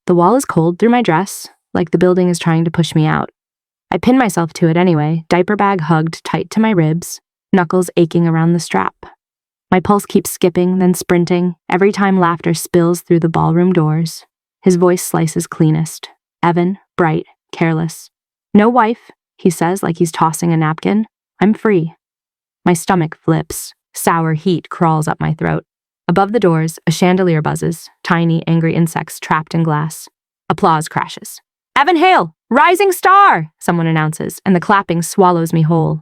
The wall is cold through my dress, like the building is trying to push me out. I pin myself to it anyway, diaper bag hugged tight to my ribs, knuckles aching around the strap. My pulse keeps skipping, then sprinting, every time laughter spills through the ballroom doors. His voice slices cleanest. Evan, bright, careless. "No wife," he says like he's tossing a napkin. "I'm free." My stomach flips. Sour heat crawls up my throat. Above the doors, a chandelier buzzes, tiny, angry insects trapped in glass. Applause crashes. "Evan Hale, rising star," someone announces, and the clapping swallows me whole.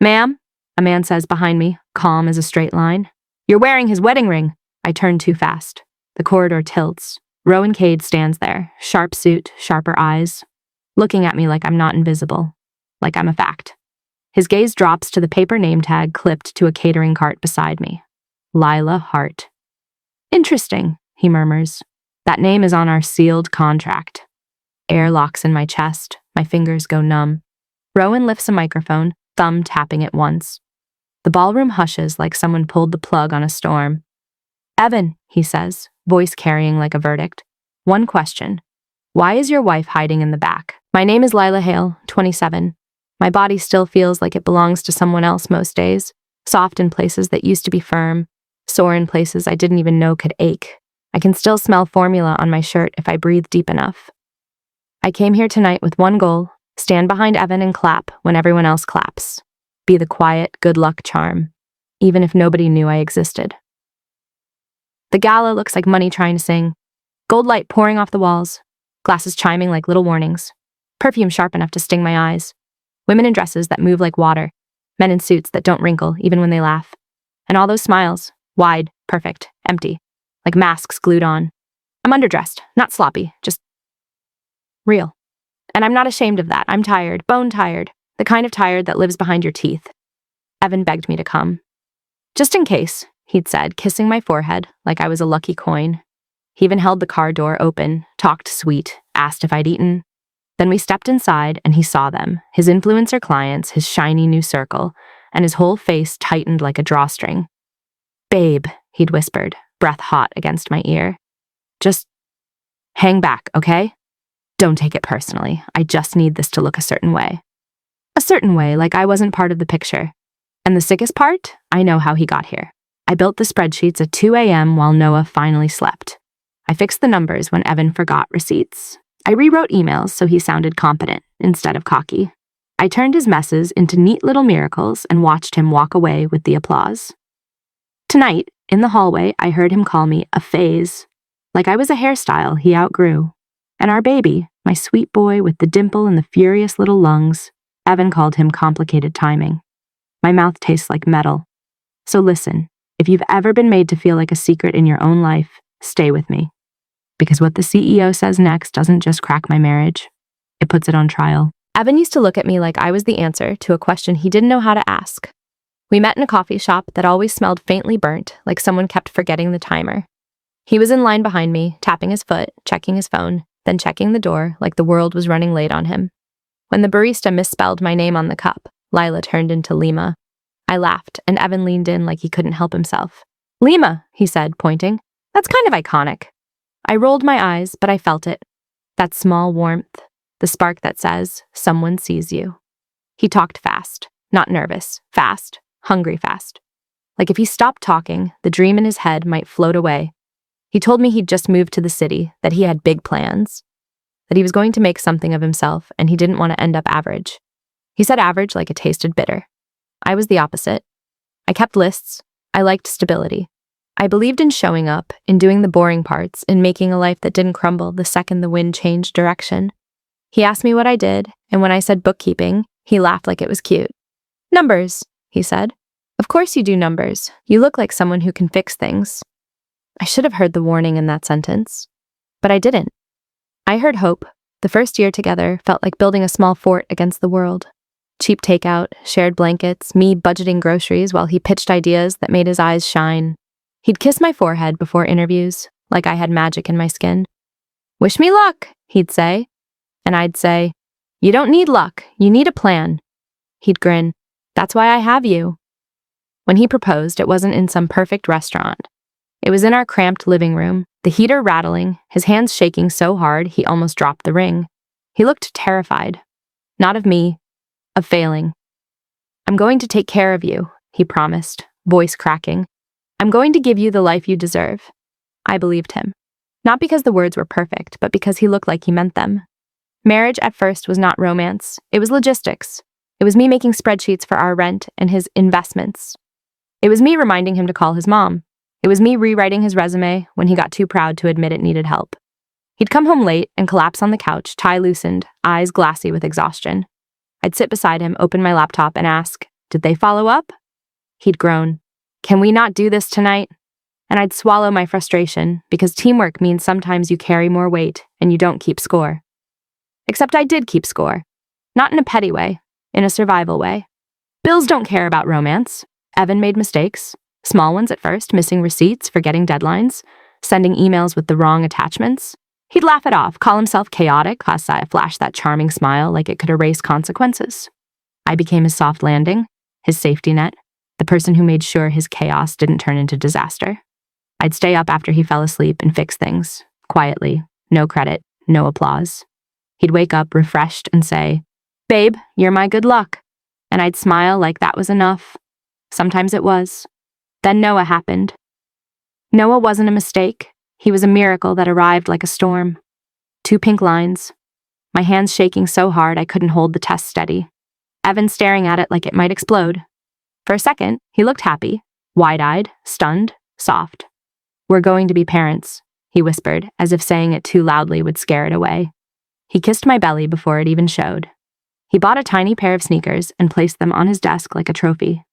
"Ma'am," a man says behind me, calm as a straight line. "You're wearing his wedding ring." I turn too fast. The corridor tilts. Rowan Cade stands there, sharp suit, sharper eyes, looking at me like I'm not invisible, like I'm a fact. His gaze drops to the paper name tag clipped to a catering cart beside me. Lila Hart. "Interesting," he murmurs. "That name is on our sealed contract." Air locks in my chest. My fingers go numb. Rowan lifts a microphone, thumb tapping it once. The ballroom hushes like someone pulled the plug on a storm. "Evan," he says, voice carrying like a verdict. "One question. Why is your wife hiding in the back? My name is Lila Hale, 27. My body still feels like it belongs to someone else most days, soft in places that used to be firm, sore in places I didn't even know could ache. I can still smell formula on my shirt if I breathe deep enough. I came here tonight with one goal: stand behind Evan and clap when everyone else claps. Be the quiet, good luck charm, even if nobody knew I existed." The gala looks like money trying to sing. Gold light pouring off the walls, glasses chiming like little warnings, perfume sharp enough to sting my eyes, women in dresses that move like water, men in suits that don't wrinkle even when they laugh, and all those smiles, wide, perfect, empty, like masks glued on. I'm underdressed, not sloppy, just real. And I'm not ashamed of that. I'm tired, bone tired, the kind of tired that lives behind your teeth. Evan begged me to come. "Just in case," he'd said, kissing my forehead like I was a lucky coin. He even held the car door open, talked sweet, asked if I'd eaten. Then we stepped inside and he saw them, his influencer clients, his shiny new circle, and his whole face tightened like a drawstring. "Babe," he'd whispered, breath hot against my ear. "Just hang back, okay? Don't take it personally. I just need this to look a certain way." A certain way, like I wasn't part of the picture. And the sickest part? I know how he got here. I built the spreadsheets at 2 a.m. while Noah finally slept. I fixed the numbers when Evan forgot receipts. I rewrote emails so he sounded competent instead of cocky. I turned his messes into neat little miracles and watched him walk away with the applause. Tonight, in the hallway, I heard him call me a phase, like I was a hairstyle he outgrew. And our baby, my sweet boy with the dimple and the furious little lungs, Evan called him complicated timing. My mouth tastes like metal. So listen, if you've ever been made to feel like a secret in your own life, stay with me. Because what the CEO says next doesn't just crack my marriage, it puts it on trial. Evan used to look at me like I was the answer to a question he didn't know how to ask. We met in a coffee shop that always smelled faintly burnt, like someone kept forgetting the timer. He was in line behind me, tapping his foot, checking his phone, then checking the door like the world was running late on him. When the barista misspelled my name on the cup, Lila turned into Lima. I laughed, and Evan leaned in like he couldn't help himself. "Lima," he said, pointing. "That's kind of iconic." I rolled my eyes, but I felt it. That small warmth, the spark that says, someone sees you. He talked fast, not nervous, fast, hungry fast. Like if he stopped talking, the dream in his head might float away. He told me he'd just moved to the city, that he had big plans, that he was going to make something of himself, and he didn't want to end up average. He said average like it tasted bitter. I was the opposite. I kept lists. I liked stability. I believed in showing up, in doing the boring parts, in making a life that didn't crumble the second the wind changed direction. He asked me what I did, and when I said bookkeeping, he laughed like it was cute. "Numbers," he said. "Of course you do numbers. You look like someone who can fix things." I should have heard the warning in that sentence, but I didn't. I heard hope. The first year together felt like building a small fort against the world. Cheap takeout, shared blankets, me budgeting groceries while he pitched ideas that made his eyes shine. He'd kiss my forehead before interviews, like I had magic in my skin. "Wish me luck," he'd say. And I'd say, "You don't need luck, you need a plan." He'd grin, "That's why I have you." When he proposed, it wasn't in some perfect restaurant. It was in our cramped living room, the the heater rattling, his hands shaking so hard he almost dropped the ring. He looked terrified. Not of me, of failing. "I'm going to take care of you," he promised, voice cracking. "I'm going to give you the life you deserve." I believed him. Not because the words were perfect, but because he looked like he meant them. Marriage at first was not romance. It was logistics. It was me making spreadsheets for our rent and his investments. It was me reminding him to call his mom. It was me rewriting his resume when he got too proud to admit it needed help. He'd come home late and collapse on the couch, tie loosened, eyes glassy with exhaustion. I'd sit beside him, open my laptop, and ask, "Did they follow up?" He'd groan, "Can we not do this tonight?" And I'd swallow my frustration, because teamwork means sometimes you carry more weight and you don't keep score. Except I did keep score. Not in a petty way, in a survival way. Bills don't care about romance. Evan made mistakes. Small ones at first, missing receipts, forgetting deadlines, sending emails with the wrong attachments. He'd laugh it off, call himself chaotic, flash that charming smile like it could erase consequences. I became his soft landing, his safety net, the person who made sure his chaos didn't turn into disaster. I'd stay up after he fell asleep and fix things, quietly, no credit, no applause. He'd wake up refreshed and say, "Babe, you're my good luck." And I'd smile like that was enough. Sometimes it was. Then Noah happened. Noah wasn't a mistake. He was a miracle that arrived like a storm. 2 pink lines. My hands shaking so hard I couldn't hold the test steady. Evan staring at it like it might explode. For a second, he looked happy, wide-eyed, stunned, soft. "We're going to be parents," he whispered, as if saying it too loudly would scare it away. He kissed my belly before it even showed. He bought a tiny pair of sneakers and placed them on his desk like a trophy.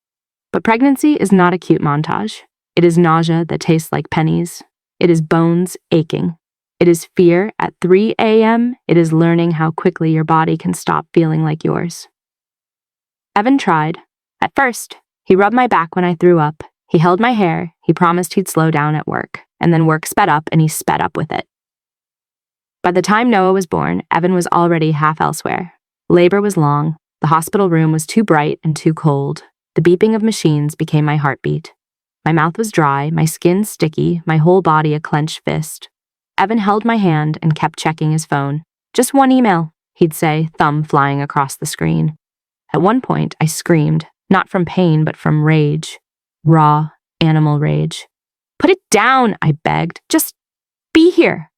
But pregnancy is not a cute montage. It is nausea that tastes like pennies. It is bones aching. It is fear at 3 a.m. It is learning how quickly your body can stop feeling like yours. Evan tried. At first, he rubbed my back when I threw up. He held my hair. He promised he'd slow down at work. And then work sped up, and he sped up with it. By the time Noah was born, Evan was already half elsewhere. Labor was long. The hospital room was too bright and too cold. The beeping of machines became my heartbeat. My mouth was dry, my skin sticky, my whole body a clenched fist. Evan held my hand and kept checking his phone. "Just one email," he'd say, thumb flying across the screen. At one point, I screamed, not from pain, but from rage. Raw, animal rage. "Put it down," I begged. "Just be here."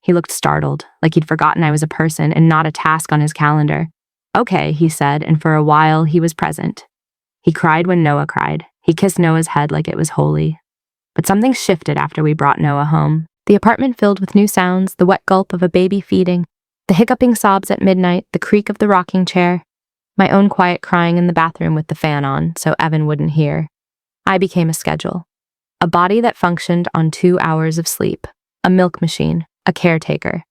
He looked startled, like he'd forgotten I was a person and not a task on his calendar. "Okay," he said, and for a while he was present. He cried when Noah cried. He kissed Noah's head like it was holy. But something shifted after we brought Noah home. The apartment filled with new sounds, the wet gulp of a baby feeding, the hiccuping sobs at midnight, the creak of the rocking chair, my own quiet crying in the bathroom with the fan on so Evan wouldn't hear. I became a schedule. A body that functioned on 2 hours of sleep. A milk machine. A caretaker.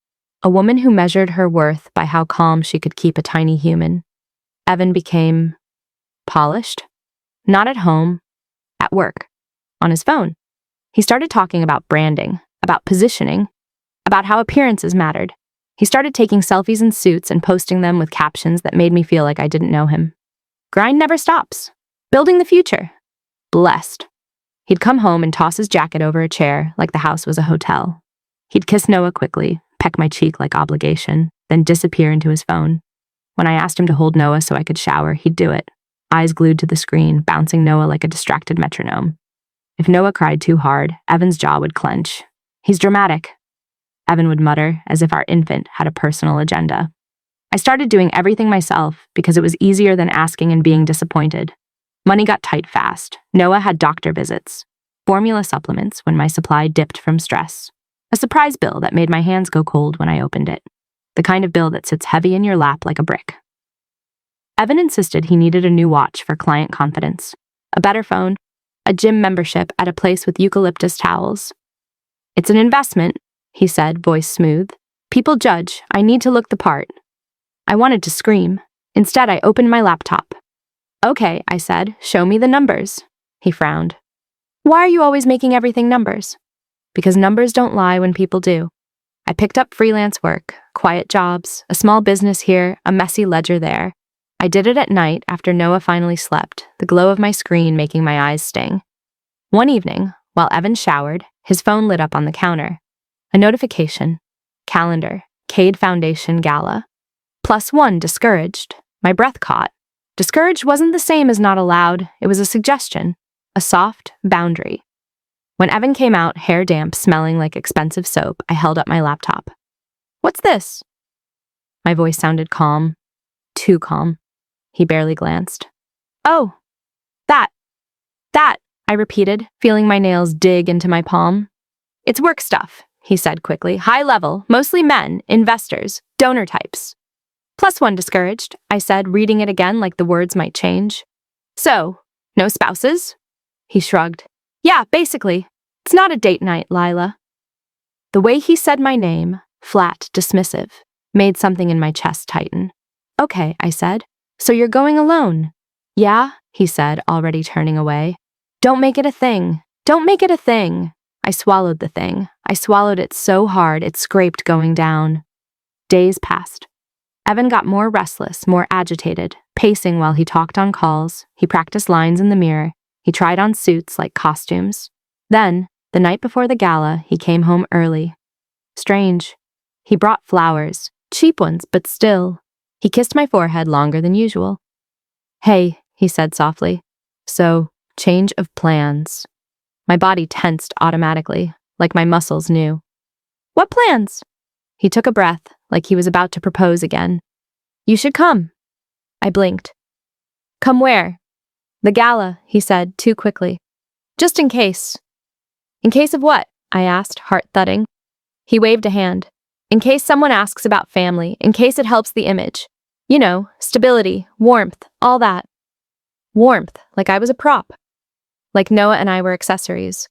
A woman who measured her worth by how calm she could keep a tiny human. Evan became polished. Not at home. At work. On his phone. He started talking about branding, about positioning, about how appearances mattered. He started taking selfies in suits and posting them with captions that made me feel like I didn't know him. Grind never stops. Building the future. Blessed. He'd come home and toss his jacket over a chair like the house was a hotel. He'd kiss Noah quickly, peck my cheek like obligation, then disappear into his phone. When I asked him to hold Noah so I could shower, he'd do it, eyes glued to the screen, bouncing Noah like a distracted metronome. If Noah cried too hard, Evan's jaw would clench. "He's dramatic," Evan would mutter, as if our infant had a personal agenda. I started doing everything myself because it was easier than asking and being disappointed. Money got tight fast. Noah had doctor visits, formula supplements when my supply dipped from stress, a surprise bill that made my hands go cold when I opened it, the kind of bill that sits heavy in your lap like a brick. Evan insisted he needed a new watch for client confidence, a better phone, a gym membership at a place with eucalyptus towels. "It's an investment," he said, voice smooth. "People judge. I need to look the part." I wanted to scream. Instead, I opened my laptop. "Okay," I said, "show me the numbers." He frowned. "Why are you always making everything numbers?" "Because numbers don't lie when people do." I picked up freelance work, quiet jobs, a small business here, a messy ledger there. I did it at night after Noah finally slept, the glow of my screen making my eyes sting. One evening, while Evan showered, his phone lit up on the counter. A notification. Calendar. Cade Foundation Gala. +1 discouraged. My breath caught. Discouraged wasn't the same as not allowed. It was a suggestion. A soft boundary. When Evan came out, hair damp, smelling like expensive soap, I held up my laptop. "What's this?" My voice sounded calm. Too calm. He barely glanced. "Oh, that, I repeated, feeling my nails dig into my palm. "It's work stuff," he said quickly. "High level, mostly men, investors, donor types." +1 discouraged, I said, reading it again like the words might change. "So, no spouses?" He shrugged. "Yeah, basically. It's not a date night, Lila." The way he said my name, flat, dismissive, made something in my chest tighten. "Okay," I said. "So you're going alone?" "Yeah," he said, already turning away. "Don't make it a thing. Don't make it a thing." I swallowed the thing. I swallowed it so hard it scraped going down. Days passed. Evan got more restless, more agitated, pacing while he talked on calls. He practiced lines in the mirror. He tried on suits like costumes. Then, the night before the gala, he came home early. Strange. He brought flowers, cheap ones, but still. He kissed my forehead longer than usual. "Hey," he said softly. "So, change of plans." My body tensed automatically, like my muscles knew. "What plans?" He took a breath, like he was about to propose again. "You should come." I blinked. "Come where?" "The gala," he said, too quickly. "Just in case." "In case of what?" I asked, heart thudding. He waved a hand. "In case someone asks about family, in case it helps the image. You know, stability, warmth, all that." Warmth, like I was a prop. Like Noah and I were accessories.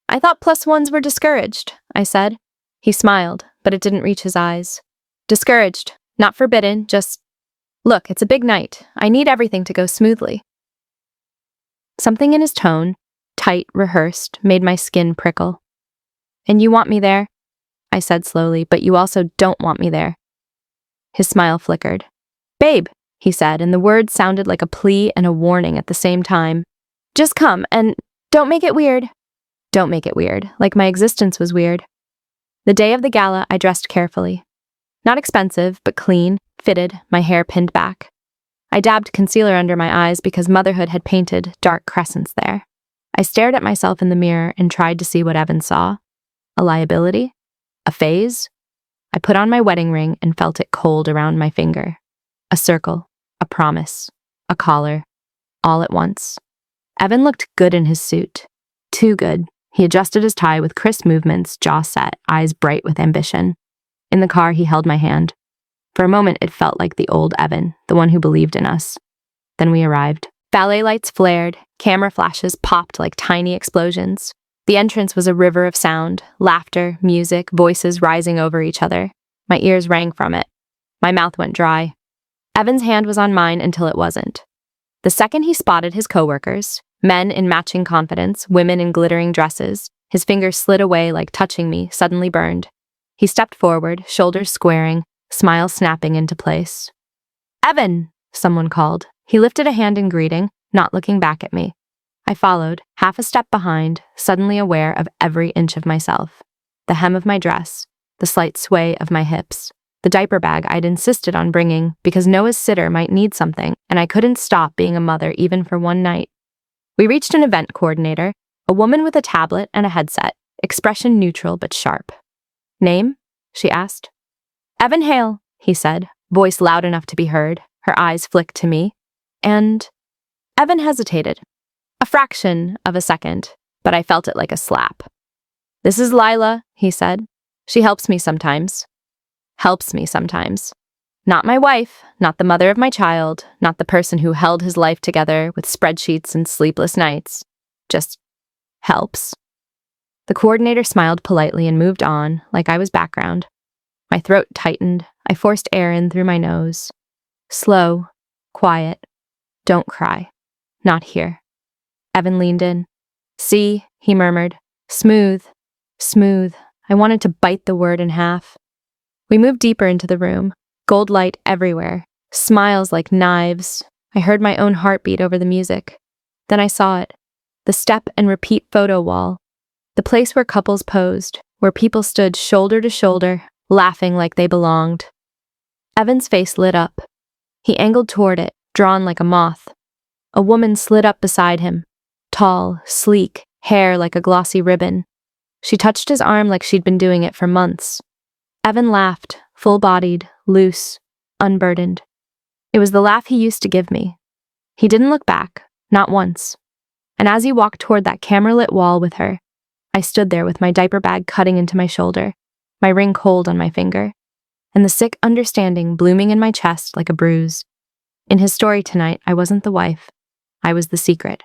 "I thought +1s were discouraged," I said. He smiled, but it didn't reach his eyes. "Discouraged, not forbidden, just... Look, it's a big night. I need everything to go smoothly." Something in his tone, tight, rehearsed, made my skin prickle. "And you want me there?" I said slowly, "but you also don't want me there." His smile flickered. "Babe," he said, and the words sounded like a plea and a warning at the same time. "Just come, and don't make it weird." Don't make it weird, like my existence was weird. The day of the gala, I dressed carefully. Not expensive, but clean, fitted, my hair pinned back. I dabbed concealer under my eyes because motherhood had painted dark crescents there. I stared at myself in the mirror and tried to see what Evan saw. A liability? A phase? I put on my wedding ring and felt it cold around my finger. A circle, a promise, a collar, all at once. Evan looked good in his suit. Too good. He adjusted his tie with crisp movements, jaw set, eyes bright with ambition. In the car, he held my hand. For a moment, it felt like the old Evan, the one who believed in us. Then we arrived. Ballet lights flared, camera flashes popped like tiny explosions. The entrance was a river of sound, laughter, music, voices rising over each other. My ears rang from it. My mouth went dry. Evan's hand was on mine until it wasn't. The second he spotted his coworkers, men in matching confidence, women in glittering dresses, his fingers slid away like touching me, suddenly burned. He stepped forward, shoulders squaring, smile snapping into place. "Evan!" someone called. He lifted a hand in greeting, not looking back at me. I followed, half a step behind, suddenly aware of every inch of myself. The hem of my dress, the slight sway of my hips, the diaper bag I'd insisted on bringing because Noah's sitter might need something, and I couldn't stop being a mother even for one night. We reached an event coordinator, a woman with a tablet and a headset, expression neutral but sharp. "Name?" she asked. "Evan Hale," he said, voice loud enough to be heard. Her eyes flicked to me. And Evan hesitated. A fraction of a second, but I felt it like a slap. "This is Lila," he said. "She helps me sometimes." Helps me sometimes. Not my wife, not the mother of my child, not the person who held his life together with spreadsheets and sleepless nights. Just helps. The coordinator smiled politely and moved on, like I was background. My throat tightened. I forced air in through my nose. Slow, quiet. Don't cry. Not here. Evan leaned in. "See," he murmured. "Smooth. Smooth." I wanted to bite the word in half. We moved deeper into the room. Gold light everywhere. Smiles like knives. I heard my own heartbeat over the music. Then I saw it. The step and repeat photo wall. The place where couples posed, where people stood shoulder to shoulder, laughing like they belonged. Evan's face lit up. He angled toward it, drawn like a moth. A woman slid up beside him. Tall, sleek, hair like a glossy ribbon. She touched his arm like she'd been doing it for months. Evan laughed, full-bodied, loose, unburdened. It was the laugh he used to give me. He didn't look back, not once. And as he walked toward that camera-lit wall with her, I stood there with my diaper bag cutting into my shoulder, my ring cold on my finger, and the sick understanding blooming in my chest like a bruise. In his story tonight, I wasn't the wife. I was the secret.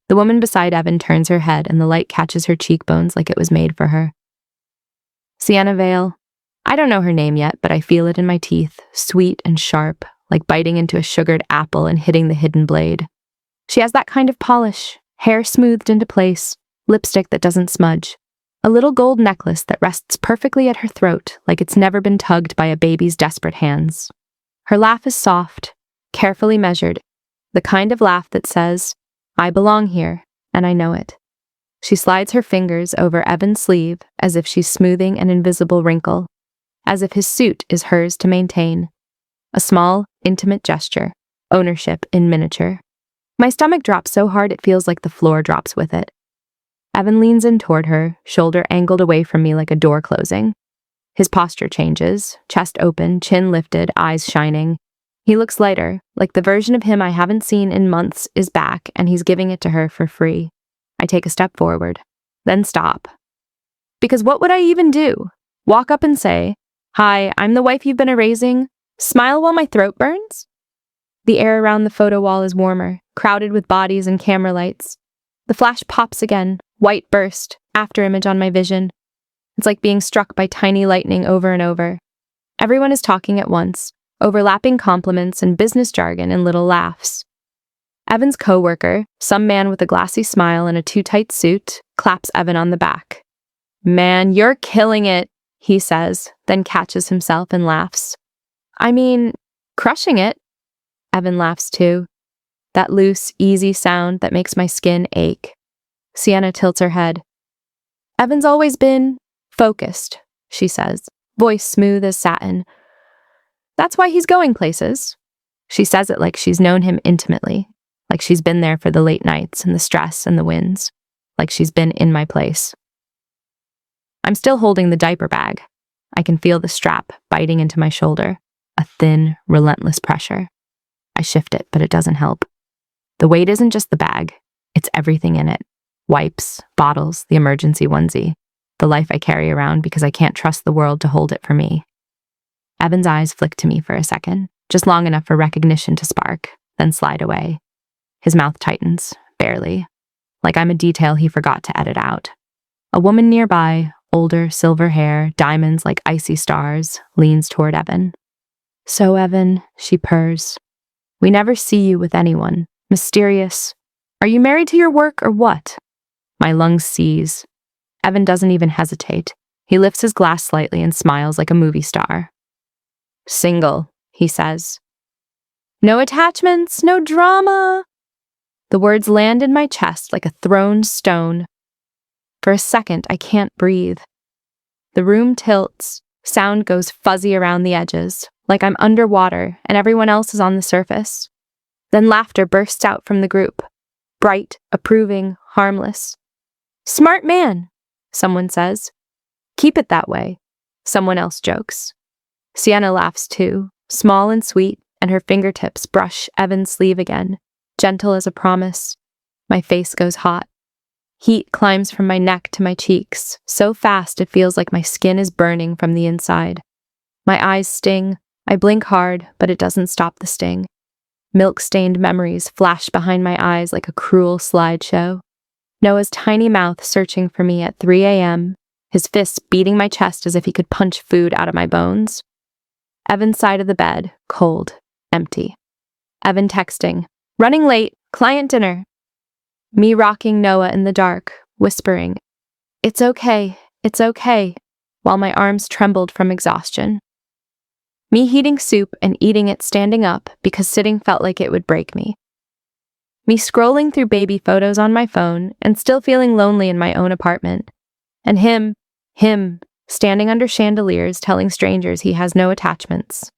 The woman beside Evan turns her head and the light catches her cheekbones like it was made for her. Sienna Vale. I don't know her name yet, but I feel it in my teeth, sweet and sharp, like biting into a sugared apple and hitting the hidden blade. She has that kind of polish, hair smoothed into place, lipstick that doesn't smudge, a little gold necklace that rests perfectly at her throat like it's never been tugged by a baby's desperate hands. Her laugh is soft, carefully measured, the kind of laugh that says, I belong here, and I know it. She slides her fingers over Evan's sleeve as if she's smoothing an invisible wrinkle, as if his suit is hers to maintain. A small, intimate gesture, ownership in miniature. My stomach drops so hard it feels like the floor drops with it. Evan leans in toward her, shoulder angled away from me like a door closing. His posture changes, chest open, chin lifted, eyes shining. He looks lighter, like the version of him I haven't seen in months is back, and he's giving it to her for free. I take a step forward, then stop. Because what would I even do? Walk up and say, Hi, I'm the wife you've been erasing. Smile while my throat burns? The air around the photo wall is warmer, crowded with bodies and camera lights. The flash pops again, white burst, after image on my vision. It's like being struck by tiny lightning over and over. Everyone is talking at once, overlapping compliments and business jargon and little laughs. Evan's co-worker, some man with a glassy smile and a too-tight suit, claps Evan on the back. Man, you're killing it, he says, then catches himself and laughs. I mean, crushing it. Evan laughs too. That loose, easy sound that makes my skin ache. Sienna tilts her head. Evan's always been focused, she says, voice smooth as satin. That's why he's going places. She says it like she's known him intimately, like she's been there for the late nights and the stress and the wins, like she's been in my place. I'm still holding the diaper bag. I can feel the strap biting into my shoulder, a thin, relentless pressure. I shift it, but it doesn't help. The weight isn't just the bag, it's everything in it. Wipes, bottles, the emergency onesie, the life I carry around because I can't trust the world to hold it for me. Evan's eyes flick to me for a second, just long enough for recognition to spark, then slide away. His mouth tightens, barely, like I'm a detail he forgot to edit out. A woman nearby, older, silver hair, diamonds like icy stars, leans toward Evan. So, Evan, she purrs. We never see you with anyone. Mysterious. Are you married to your work or what? My lungs seize. Evan doesn't even hesitate. He lifts his glass slightly and smiles like a movie star. Single, he says. No attachments, no drama. The words land in my chest like a thrown stone. For a second, I can't breathe. The room tilts. Sound goes fuzzy around the edges, like I'm underwater and everyone else is on the surface. Then laughter bursts out from the group. Bright, approving, harmless. Smart man, someone says. Keep it that way, someone else jokes. Sienna laughs too, small and sweet, and her fingertips brush Evan's sleeve again, gentle as a promise. My face goes hot. Heat climbs from my neck to my cheeks, so fast it feels like my skin is burning from the inside. My eyes sting. I blink hard, but it doesn't stop the sting. Milk-stained memories flash behind my eyes like a cruel slideshow. Noah's tiny mouth searching for me at 3 a.m., his fists beating my chest as if he could punch food out of my bones. Evan's side of the bed, cold, empty. Evan texting, running late, client dinner. Me rocking Noah in the dark, whispering, it's okay, while my arms trembled from exhaustion. Me heating soup and eating it standing up because sitting felt like it would break me. Me scrolling through baby photos on my phone and still feeling lonely in my own apartment. And him Him, standing under chandeliers telling strangers he has no attachments.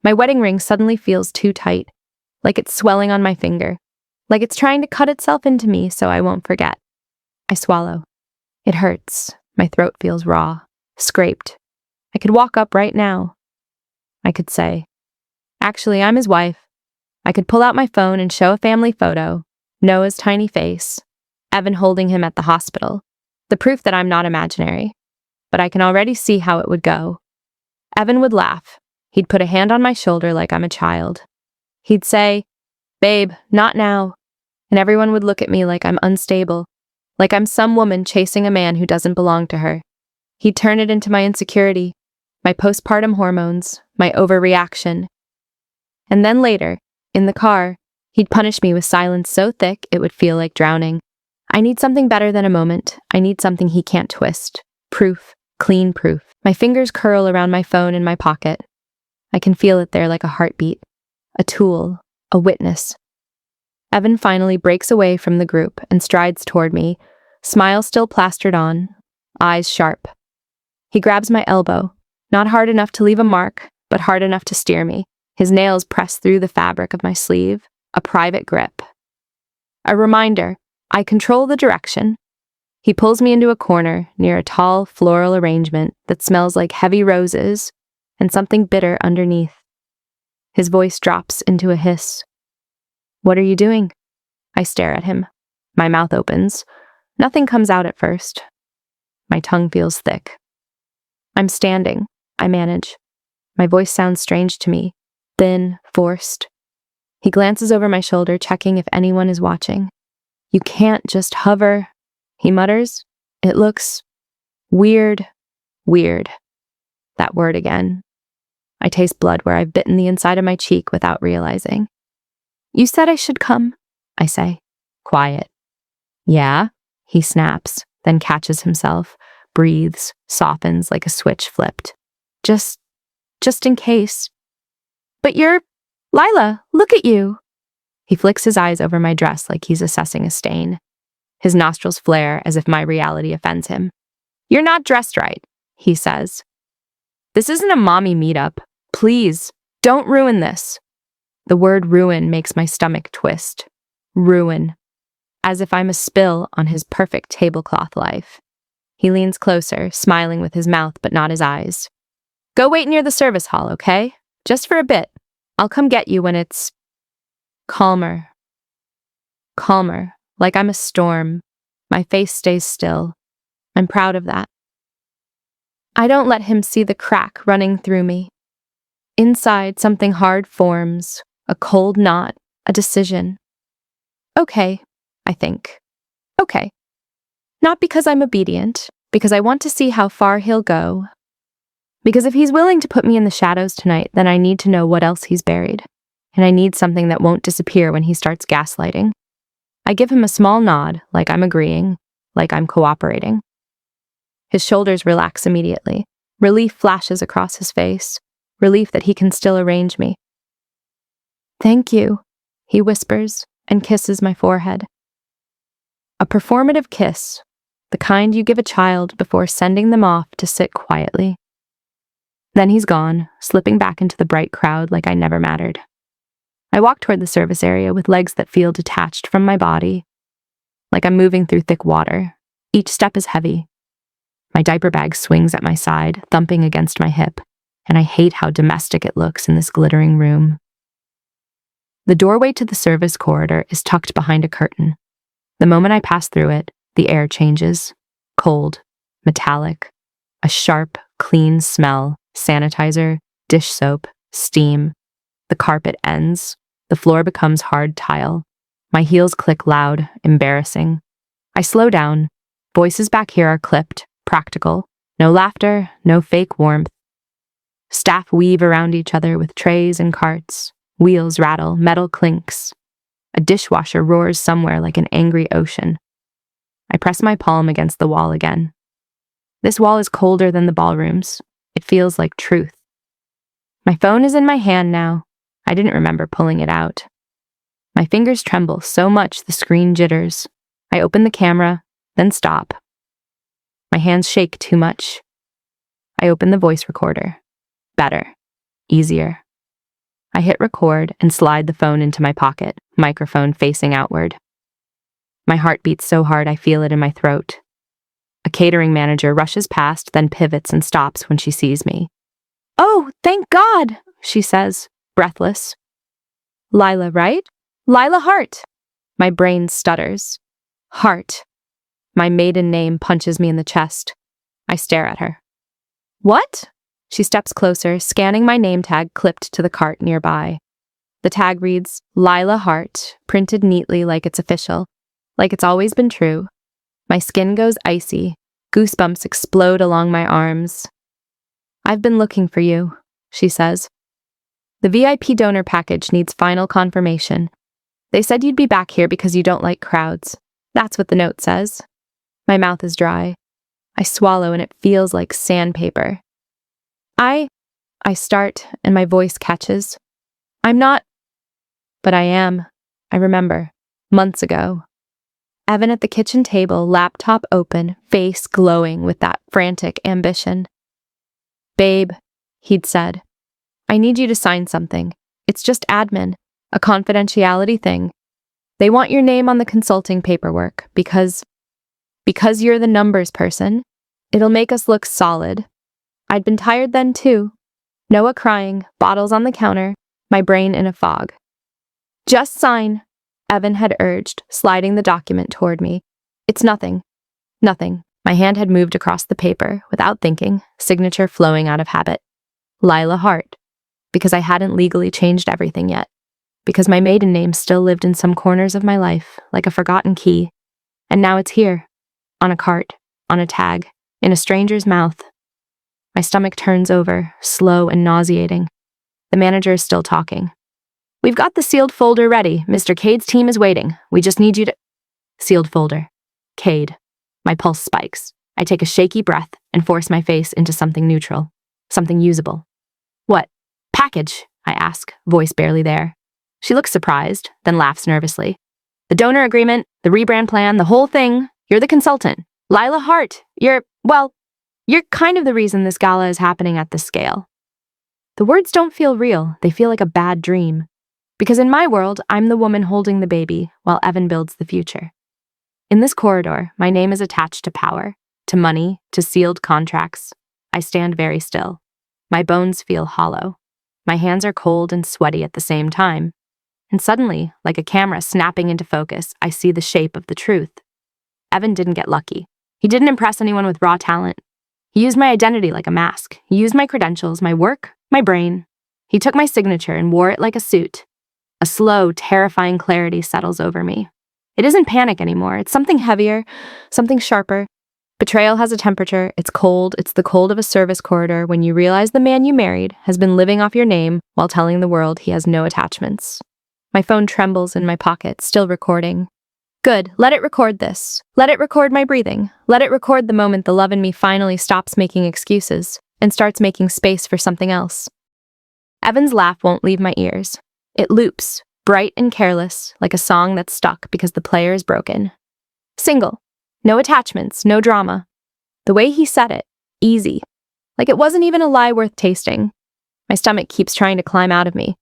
My wedding ring suddenly feels too tight, like it's swelling on my finger, like it's trying to cut itself into me so I won't forget. I swallow. It hurts. My throat feels raw, scraped. I could walk up right now. I could say, "Actually, I'm his wife." I could pull out my phone and show a family photo, Noah's tiny face, Evan holding him at the hospital, the proof that I'm not imaginary. But I can already see how it would go. Evan would laugh. He'd put a hand on my shoulder like I'm a child. He'd say, "Babe, not now." And everyone would look at me like I'm unstable, like I'm some woman chasing a man who doesn't belong to her. He'd turn it into my insecurity, my postpartum hormones, my overreaction. And then later, in the car, he'd punish me with silence so thick it would feel like drowning. I need something better than a moment. I need something he can't twist. Proof. Clean proof. My fingers curl around my phone in my pocket. I can feel it there like a heartbeat. A tool. A witness. Evan finally breaks away from the group and strides toward me, smile still plastered on, eyes sharp. He grabs my elbow, not hard enough to leave a mark, but hard enough to steer me. His nails press through the fabric of my sleeve, a private grip. A reminder, I control the direction. He pulls me into a corner near a tall floral arrangement that smells like heavy roses and something bitter underneath. His voice drops into a hiss. "What are you doing?" I stare at him. My mouth opens. Nothing comes out at first. My tongue feels thick. "I'm standing," I manage. My voice sounds strange to me, thin, forced. He glances over my shoulder, checking if anyone is watching. "You can't just hover," he mutters. "It looks weird." Weird. That word again. I taste blood where I've bitten the inside of my cheek without realizing. "You said I should come," I say. Quiet. "Yeah?" He snaps, then catches himself, breathes, softens like a switch flipped. Just in case." "But you're... Lila, look at you." He flicks his eyes over my dress like he's assessing a stain. His nostrils flare as if my reality offends him. "You're not dressed right," he says. "This isn't a mommy meetup. Please, don't ruin this." The word ruin makes my stomach twist. Ruin. As if I'm a spill on his perfect tablecloth life. He leans closer, smiling with his mouth but not his eyes. "Go wait near the service hall, okay? Just for a bit. I'll come get you when it's... calmer." Calmer. Like I'm a storm. My face stays still. I'm proud of that. I don't let him see the crack running through me. Inside, something hard forms, a cold knot, a decision. Okay, I think. Okay. Not because I'm obedient, because I want to see how far he'll go. Because if he's willing to put me in the shadows tonight, then I need to know what else he's buried. And I need something that won't disappear when he starts gaslighting. I give him a small nod, like I'm agreeing, like I'm cooperating. His shoulders relax immediately. Relief flashes across his face. Relief that he can still arrange me. "Thank you," he whispers and kisses my forehead. A performative kiss, the kind you give a child before sending them off to sit quietly. Then he's gone, slipping back into the bright crowd like I never mattered. I walk toward the service area with legs that feel detached from my body, like I'm moving through thick water. Each step is heavy. My diaper bag swings at my side, thumping against my hip, and I hate how domestic it looks in this glittering room. The doorway to the service corridor is tucked behind a curtain. The moment I pass through it, the air changes. Cold, metallic, a sharp, clean smell, sanitizer, dish soap, steam. The carpet ends. The floor becomes hard tile. My heels click loud, embarrassing. I slow down. Voices back here are clipped, practical. No laughter, no fake warmth. Staff weave around each other with trays and carts. Wheels rattle, metal clinks. A dishwasher roars somewhere like an angry ocean. I press my palm against the wall again. This wall is colder than the ballroom's. It feels like truth. My phone is in my hand now. I didn't remember pulling it out. My fingers tremble so much the screen jitters. I open the camera, then stop. My hands shake too much. I open the voice recorder. Better. Easier. I hit record and slide the phone into my pocket, microphone facing outward. My heart beats so hard I feel it in my throat. A catering manager rushes past, then pivots and stops when she sees me. "Oh, thank God," she says, breathless. "Lila, right? Lila Hart." My brain stutters. Hart. My maiden name punches me in the chest. I stare at her. "What?" She steps closer, scanning my name tag clipped to the cart nearby. The tag reads, Lila Hart, printed neatly like it's official, like it's always been true. My skin goes icy. Goosebumps explode along my arms. "I've been looking for you," she says. "The VIP donor package needs final confirmation. They said you'd be back here because you don't like crowds. That's what the note says." My mouth is dry. I swallow and it feels like sandpaper. I start and my voice catches. "I'm not," but I am. I remember. Months ago. Evan at the kitchen table, laptop open, face glowing with that frantic ambition. "Babe," he'd said, "I need you to sign something. It's just admin, a confidentiality thing. They want your name on the consulting paperwork because you're the numbers person. It'll make us look solid." I'd been tired then too. Noah crying, bottles on the counter, my brain in a fog. "Just sign," Evan had urged, sliding the document toward me. "It's nothing." Nothing. My hand had moved across the paper, without thinking, signature flowing out of habit. Lila Hart. Because I hadn't legally changed everything yet. Because my maiden name still lived in some corners of my life, like a forgotten key. And now it's here. On a cart, on a tag, in a stranger's mouth. My stomach turns over, slow and nauseating. The manager is still talking. "We've got the sealed folder ready. Mr. Cade's team is waiting. We just need you to..." Sealed folder. Cade. My pulse spikes. I take a shaky breath and force my face into something neutral. Something usable. "What? Package?" I ask, voice barely there. She looks surprised, then laughs nervously. "The donor agreement, the rebrand plan, the whole thing. You're the consultant. Lila Hart. You're kind of the reason this gala is happening at this scale." The words don't feel real. They feel like a bad dream. Because in my world, I'm the woman holding the baby while Evan builds the future. In this corridor, my name is attached to power, to money, to sealed contracts. I stand very still. My bones feel hollow. My hands are cold and sweaty at the same time. And suddenly, like a camera snapping into focus, I see the shape of the truth. Evan didn't get lucky. He didn't impress anyone with raw talent. He used my identity like a mask. He used my credentials, my work, my brain. He took my signature and wore it like a suit. A slow, terrifying clarity settles over me. It isn't panic anymore. It's something heavier, something sharper. Betrayal has a temperature. It's cold. It's the cold of a service corridor when you realize the man you married has been living off your name while telling the world he has no attachments. My phone trembles in my pocket, still recording. Good. Let it record this. Let it record my breathing. Let it record the moment the love in me finally stops making excuses and starts making space for something else. Evan's laugh won't leave my ears. It loops, bright and careless, like a song that's stuck because the player is broken. Single. No attachments, no drama. The way he said it, easy. Like it wasn't even a lie worth tasting. My stomach keeps trying to climb out of me.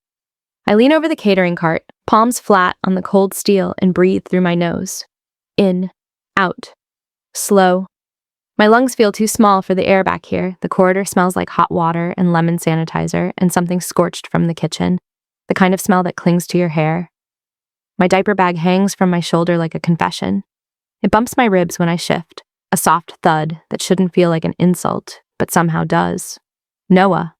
I lean over the catering cart, palms flat on the cold steel, and breathe through my nose. In, out. Slow. My lungs feel too small for the air back here. The corridor smells like hot water and lemon sanitizer and something scorched from the kitchen. The kind of smell that clings to your hair. My diaper bag hangs from my shoulder like a confession. It bumps my ribs when I shift, a soft thud that shouldn't feel like an insult, but somehow does. Noah.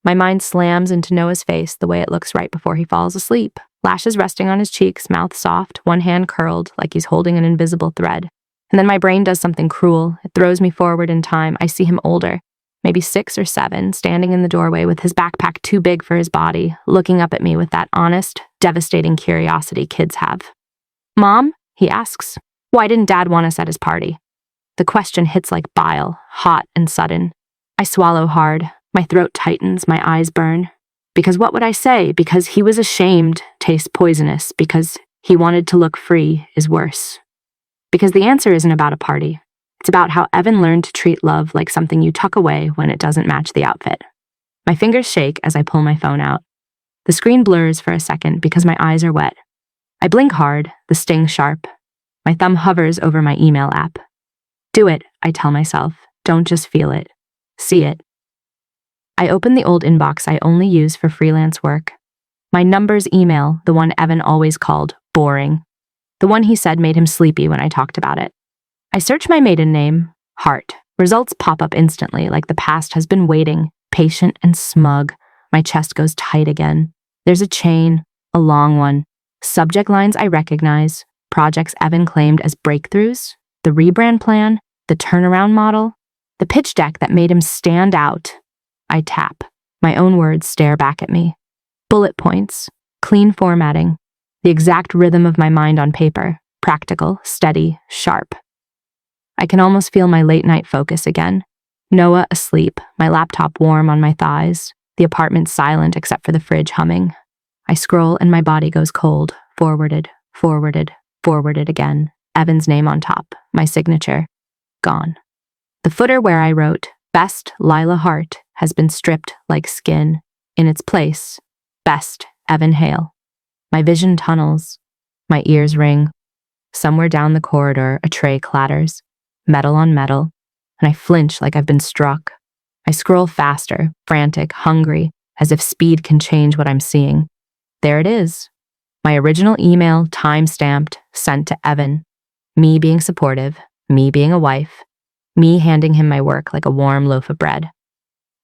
My mind slams into Noah's face the way it looks right before he falls asleep, lashes resting on his cheeks, mouth soft, one hand curled like he's holding an invisible thread. And then my brain does something cruel. It throws me forward in time. I see him older, maybe 6 or 7, standing in the doorway with his backpack too big for his body, looking up at me with that honest, devastating curiosity kids have. "Mom?" he asks. "Why didn't Dad want us at his party?" The question hits like bile, hot and sudden. I swallow hard. My throat tightens, my eyes burn. Because what would I say? Because he was ashamed tastes poisonous. Because he wanted to look free is worse. Because the answer isn't about a party. It's about how Evan learned to treat love like something you tuck away when it doesn't match the outfit. My fingers shake as I pull my phone out. The screen blurs for a second because my eyes are wet. I blink hard, the sting sharp. My thumb hovers over my email app. Do it, I tell myself. Don't just feel it. See it. I open the old inbox I only use for freelance work. My numbers email, the one Evan always called boring. The one he said made him sleepy when I talked about it. I search my maiden name, Hart. Results pop up instantly, like the past has been waiting, patient and smug. My chest goes tight again. There's a chain, a long one. Subject lines I recognize, projects Evan claimed as breakthroughs, the rebrand plan, the turnaround model, the pitch deck that made him stand out. I tap. My own words stare back at me. Bullet points, clean formatting, the exact rhythm of my mind on paper, practical, steady, sharp. I can almost feel my late-night focus again. Noah asleep, my laptop warm on my thighs, the apartment silent except for the fridge humming. I scroll and my body goes cold, forwarded, forwarded, forwarded again. Evan's name on top, my signature, gone. The footer where I wrote, Best Lila Hart, has been stripped like skin. In its place, Best Evan Hale. My vision tunnels. My ears ring. Somewhere down the corridor, a tray clatters, metal on metal, and I flinch like I've been struck. I scroll faster, frantic, hungry, as if speed can change what I'm seeing. There it is. My original email, time-stamped, sent to Evan. Me being supportive, me being a wife, me handing him my work like a warm loaf of bread.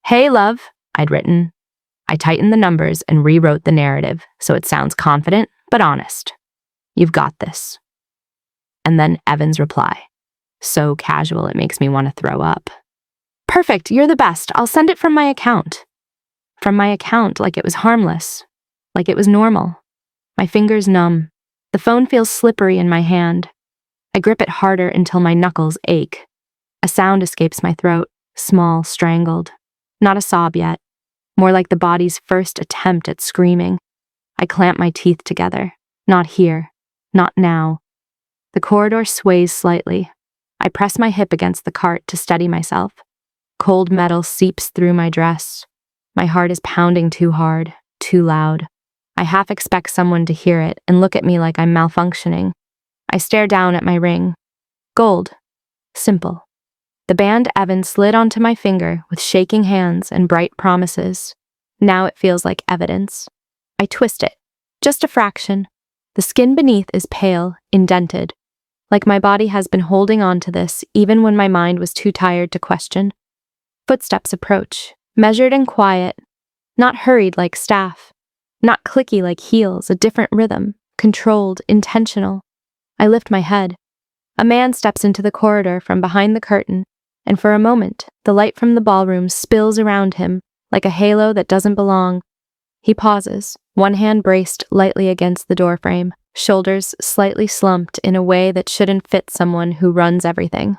Hey, love, I'd written. I tightened the numbers and rewrote the narrative so it sounds confident but honest. You've got this. And then Evan's reply. So casual it makes me want to throw up. Perfect, you're the best. I'll send it from my account. From my account, like it was harmless. Like it was normal. My fingers numb. The phone feels slippery in my hand. I grip it harder until my knuckles ache. A sound escapes my throat, small, strangled. Not a sob yet. More like the body's first attempt at screaming. I clamp my teeth together. Not here. Not now. The corridor sways slightly. I press my hip against the cart to steady myself. Cold metal seeps through my dress. My heart is pounding too hard, too loud. I half expect someone to hear it and look at me like I'm malfunctioning. I stare down at my ring. Gold. Simple. The band Evan slid onto my finger with shaking hands and bright promises. Now it feels like evidence. I twist it. Just a fraction. The skin beneath is pale, indented. Like my body has been holding on to this even when my mind was too tired to question. Footsteps approach, measured and quiet. Not hurried like staff. Not clicky like heels, a different rhythm. Controlled, intentional. I lift my head. A man steps into the corridor from behind the curtain, and for a moment, the light from the ballroom spills around him, like a halo that doesn't belong. He pauses, one hand braced lightly against the doorframe, shoulders slightly slumped in a way that shouldn't fit someone who runs everything.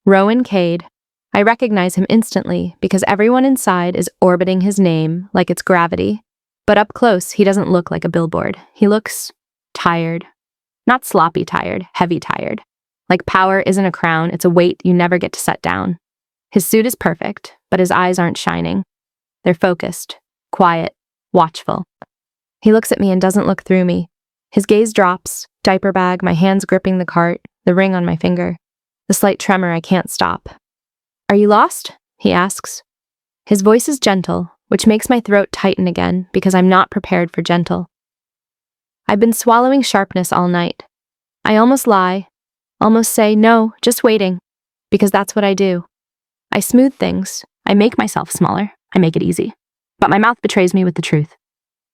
Rowan Cade. I recognize him instantly because everyone inside is orbiting his name like it's gravity. But up close, he doesn't look like a billboard. He looks tired. Not sloppy tired, heavy tired. Like power isn't a crown, it's a weight you never get to set down. His suit is perfect, but his eyes aren't shining. They're focused, quiet, watchful. He looks at me and doesn't look through me. His gaze drops, diaper bag, my hands gripping the cart, the ring on my finger. The slight tremor I can't stop. Are you lost? He asks. His voice is gentle, which makes my throat tighten again because I'm not prepared for gentle. I've been swallowing sharpness all night. I almost lie, almost say, no, just waiting, because that's what I do. I smooth things. I make myself smaller. I make it easy. But my mouth betrays me with the truth.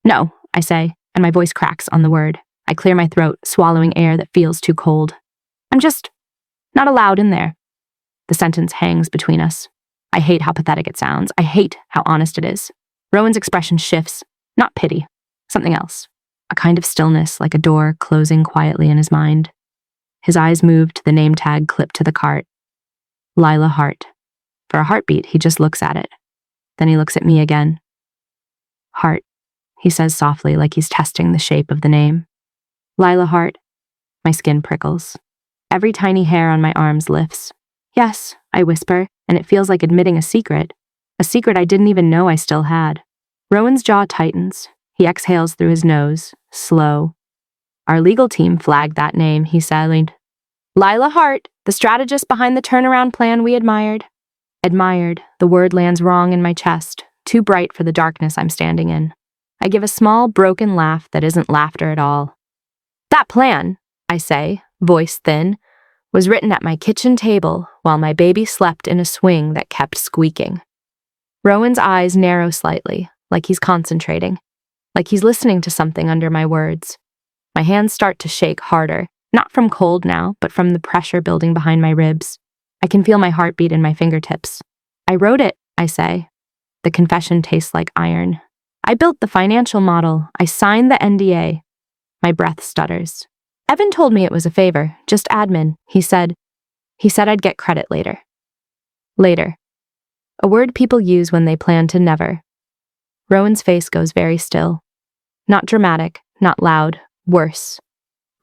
No, I say, and my voice cracks on the word. I clear my throat, swallowing air that feels too cold. I'm just not allowed in there. The sentence hangs between us. I hate how pathetic it sounds. I hate how honest it is. Rowan's expression shifts, not pity, something else. A kind of stillness, like a door closing quietly in his mind. His eyes move to the name tag clipped to the cart. Lila Hart. For a heartbeat, he just looks at it. Then he looks at me again. Hart, he says softly like he's testing the shape of the name. Lila Hart. My skin prickles. Every tiny hair on my arms lifts. Yes, I whisper, and it feels like admitting a secret I didn't even know I still had. Rowan's jaw tightens. He exhales through his nose, slow. Our legal team flagged that name, he sallied. Lila Hart, the strategist behind the turnaround plan we admired. Admired, the word lands wrong in my chest, too bright for the darkness I'm standing in. I give a small, broken laugh that isn't laughter at all. That plan, I say, voice thin, was written at my kitchen table while my baby slept in a swing that kept squeaking. Rowan's eyes narrow slightly, like he's concentrating, like he's listening to something under my words. My hands start to shake harder, not from cold now, but from the pressure building behind my ribs. I can feel my heartbeat in my fingertips. I wrote it, I say. The confession tastes like iron. I built the financial model. I signed the NDA. My breath stutters. Evan told me it was a favor, just admin, he said. He said I'd get credit later. Later. A word people use when they plan to never. Rowan's face goes very still. Not dramatic, not loud, worse.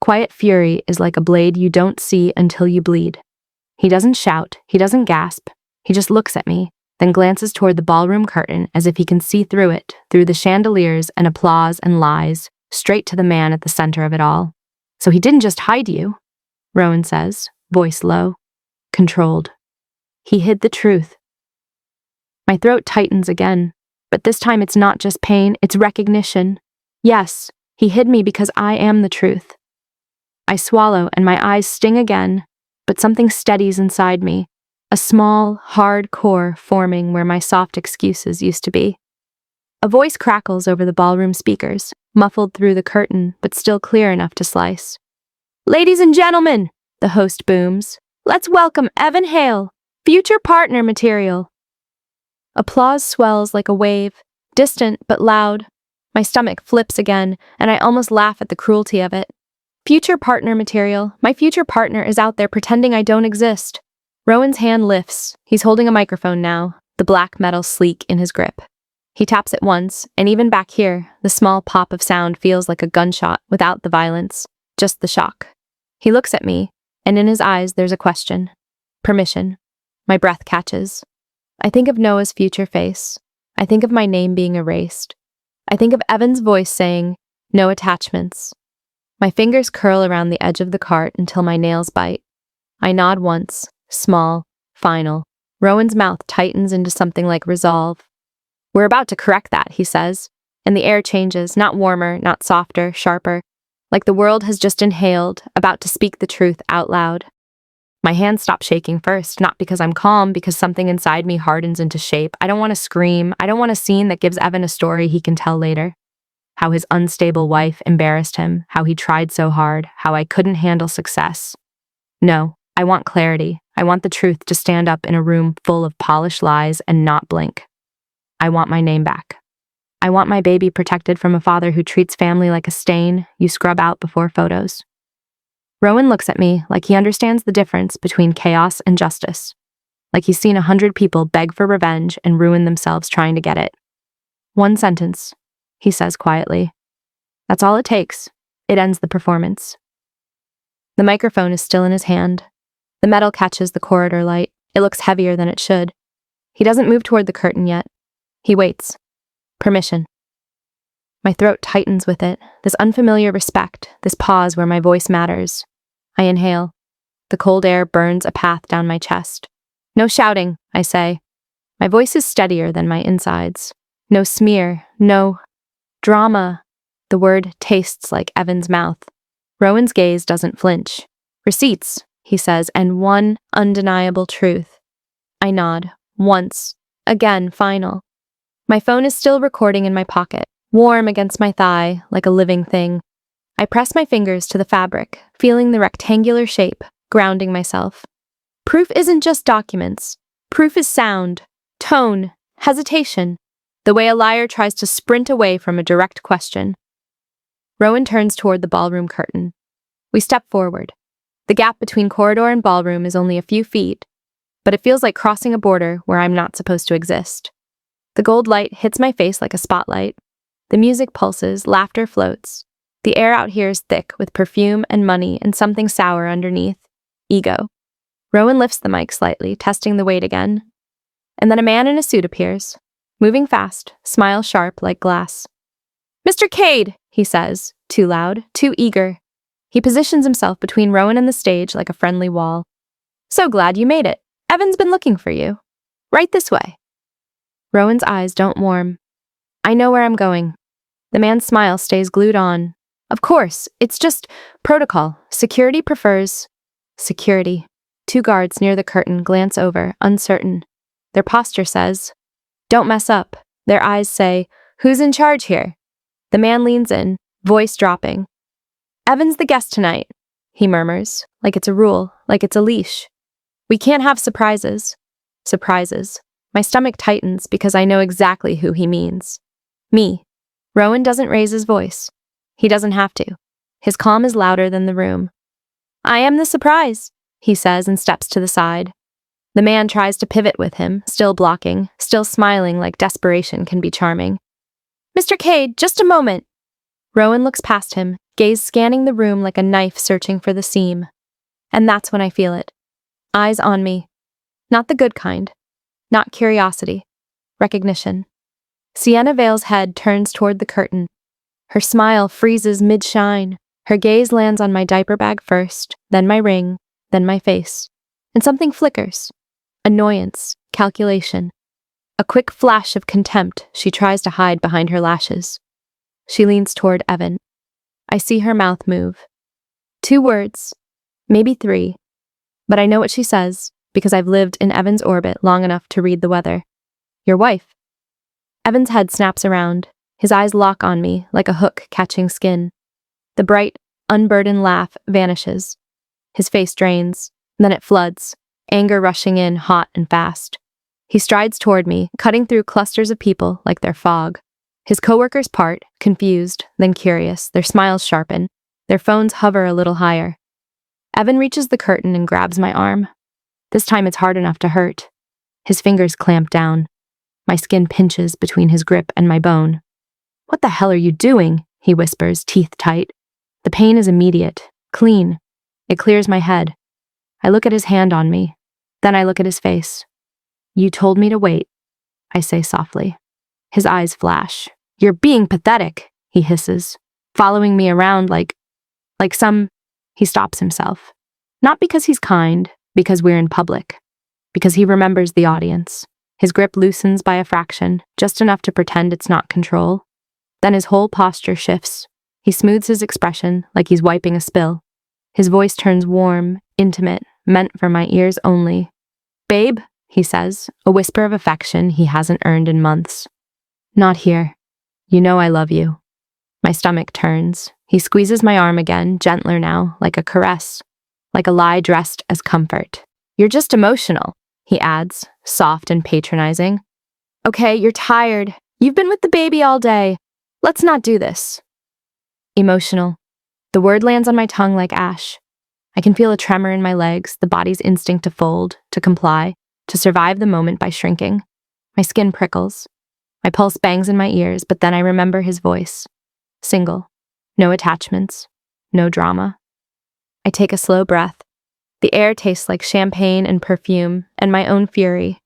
Quiet fury is like a blade you don't see until you bleed. He doesn't shout, he doesn't gasp. He just looks at me, then glances toward the ballroom curtain as if he can see through it, through the chandeliers and applause and lies, straight to the man at the center of it all. So he didn't just hide you, Rowan says, voice low, controlled. He hid the truth. My throat tightens again, but this time it's not just pain, it's recognition. Yes, he hid me because I am the truth. I swallow and my eyes sting again, but something steadies inside me, a small, hard core forming where my soft excuses used to be. A voice crackles over the ballroom speakers, muffled through the curtain, but still clear enough to slice. Ladies and gentlemen, the host booms, let's welcome Evan Hale, future partner material. Applause swells like a wave, distant but loud. My stomach flips again, and I almost laugh at the cruelty of it. Future partner material. My future partner is out there pretending I don't exist. Rowan's hand lifts. He's holding a microphone now, the black metal sleek in his grip. He taps it once, and even back here, the small pop of sound feels like a gunshot without the violence, just the shock. He looks at me, and in his eyes there's a question. Permission. My breath catches. I think of Noah's future face. I think of my name being erased. I think of Evan's voice saying, no attachments. My fingers curl around the edge of the cart until my nails bite. I nod once, small, final. Rowan's mouth tightens into something like resolve. We're about to correct that, he says, and the air changes, not warmer, not softer, sharper, like the world has just inhaled, about to speak the truth out loud. My hands stop shaking first, not because I'm calm, because something inside me hardens into shape. I don't want to scream. I don't want a scene that gives Evan a story he can tell later. How his unstable wife embarrassed him, how he tried so hard, how I couldn't handle success. No, I want clarity. I want the truth to stand up in a room full of polished lies and not blink. I want my name back. I want my baby protected from a father who treats family like a stain you scrub out before photos. Rowan looks at me like he understands the difference between chaos and justice, like he's seen 100 people beg for revenge and ruin themselves trying to get it. One sentence, he says quietly. That's all it takes. It ends the performance. The microphone is still in his hand. The metal catches the corridor light. It looks heavier than it should. He doesn't move toward the curtain yet. He waits. Permission. My throat tightens with it, this unfamiliar respect, this pause where my voice matters. I inhale. The cold air burns a path down my chest. No shouting, I say. My voice is steadier than my insides. No smear, no drama. The word tastes like Evan's mouth. Rowan's gaze doesn't flinch. Receipts, he says, and one undeniable truth. I nod. Once. Again, final. My phone is still recording in my pocket, warm against my thigh, like a living thing. I press my fingers to the fabric, feeling the rectangular shape, grounding myself. Proof isn't just documents. Proof is sound, tone, hesitation, the way a liar tries to sprint away from a direct question. Rowan turns toward the ballroom curtain. We step forward. The gap between corridor and ballroom is only a few feet, but it feels like crossing a border where I'm not supposed to exist. The gold light hits my face like a spotlight. The music pulses, laughter floats. The air out here is thick with perfume and money and something sour underneath. Ego. Rowan lifts the mic slightly, testing the weight again. And then a man in a suit appears, moving fast, smile sharp like glass. "Mr. Cade," he says, too loud, too eager. He positions himself between Rowan and the stage like a friendly wall. "So glad you made it. Evan's been looking for you. Right this way." Rowan's eyes don't warm. I know where I'm going. The man's smile stays glued on. Of course, it's just protocol. Security prefers security. 2 guards near the curtain glance over, uncertain. Their posture says, "Don't mess up." Their eyes say, "Who's in charge here?" The man leans in, voice dropping. "Evan's the guest tonight," he murmurs, like it's a rule, like it's a leash. "We can't have surprises." Surprises. My stomach tightens because I know exactly who he means. Me. Rowan doesn't raise his voice. He doesn't have to. His calm is louder than the room. "I am the surprise," he says and steps to the side. The man tries to pivot with him, still blocking, still smiling like desperation can be charming. "Mr. Cade, just a moment." Rowan looks past him, gaze scanning the room like a knife searching for the seam. And that's when I feel it. Eyes on me. Not the good kind. Not curiosity. Recognition. Sienna Vale's head turns toward the curtain. Her smile freezes mid-shine. Her gaze lands on my diaper bag first, then my ring, then my face. And something flickers. Annoyance, calculation. A quick flash of contempt she tries to hide behind her lashes. She leans toward Evan. I see her mouth move. 2 words, maybe 3. But I know what she says because I've lived in Evan's orbit long enough to read the weather. "Your wife." Evan's head snaps around. His eyes lock on me like a hook catching skin. The bright, unburdened laugh vanishes. His face drains, then it floods, anger rushing in hot and fast. He strides toward me, cutting through clusters of people like they're fog. His coworkers part, confused, then curious, their smiles sharpen, their phones hover a little higher. Evan reaches the curtain and grabs my arm. This time it's hard enough to hurt. His fingers clamp down. My skin pinches between his grip and my bone. "What the hell are you doing?" he whispers, teeth tight. The pain is immediate, clean. It clears my head. I look at his hand on me. Then I look at his face. "You told me to wait," I say softly. His eyes flash. "You're being pathetic," he hisses, following me around like some... He stops himself. Not because he's kind, because we're in public. Because he remembers the audience. His grip loosens by a fraction, just enough to pretend it's not control. Then his whole posture shifts. He smooths his expression like he's wiping a spill. His voice turns warm, intimate, meant for my ears only. "Babe," he says, a whisper of affection he hasn't earned in months. "Not here. You know I love you." My stomach turns. He squeezes my arm again, gentler now, like a caress, like a lie dressed as comfort. "You're just emotional," he adds, soft and patronizing. "Okay, you're tired. You've been with the baby all day. Let's not do this." Emotional. The word lands on my tongue like ash. I can feel a tremor in my legs, the body's instinct to fold, to comply, to survive the moment by shrinking. My skin prickles. My pulse bangs in my ears, but then I remember his voice. Single. No attachments. No drama. I take a slow breath. The air tastes like champagne and perfume, and my own fury.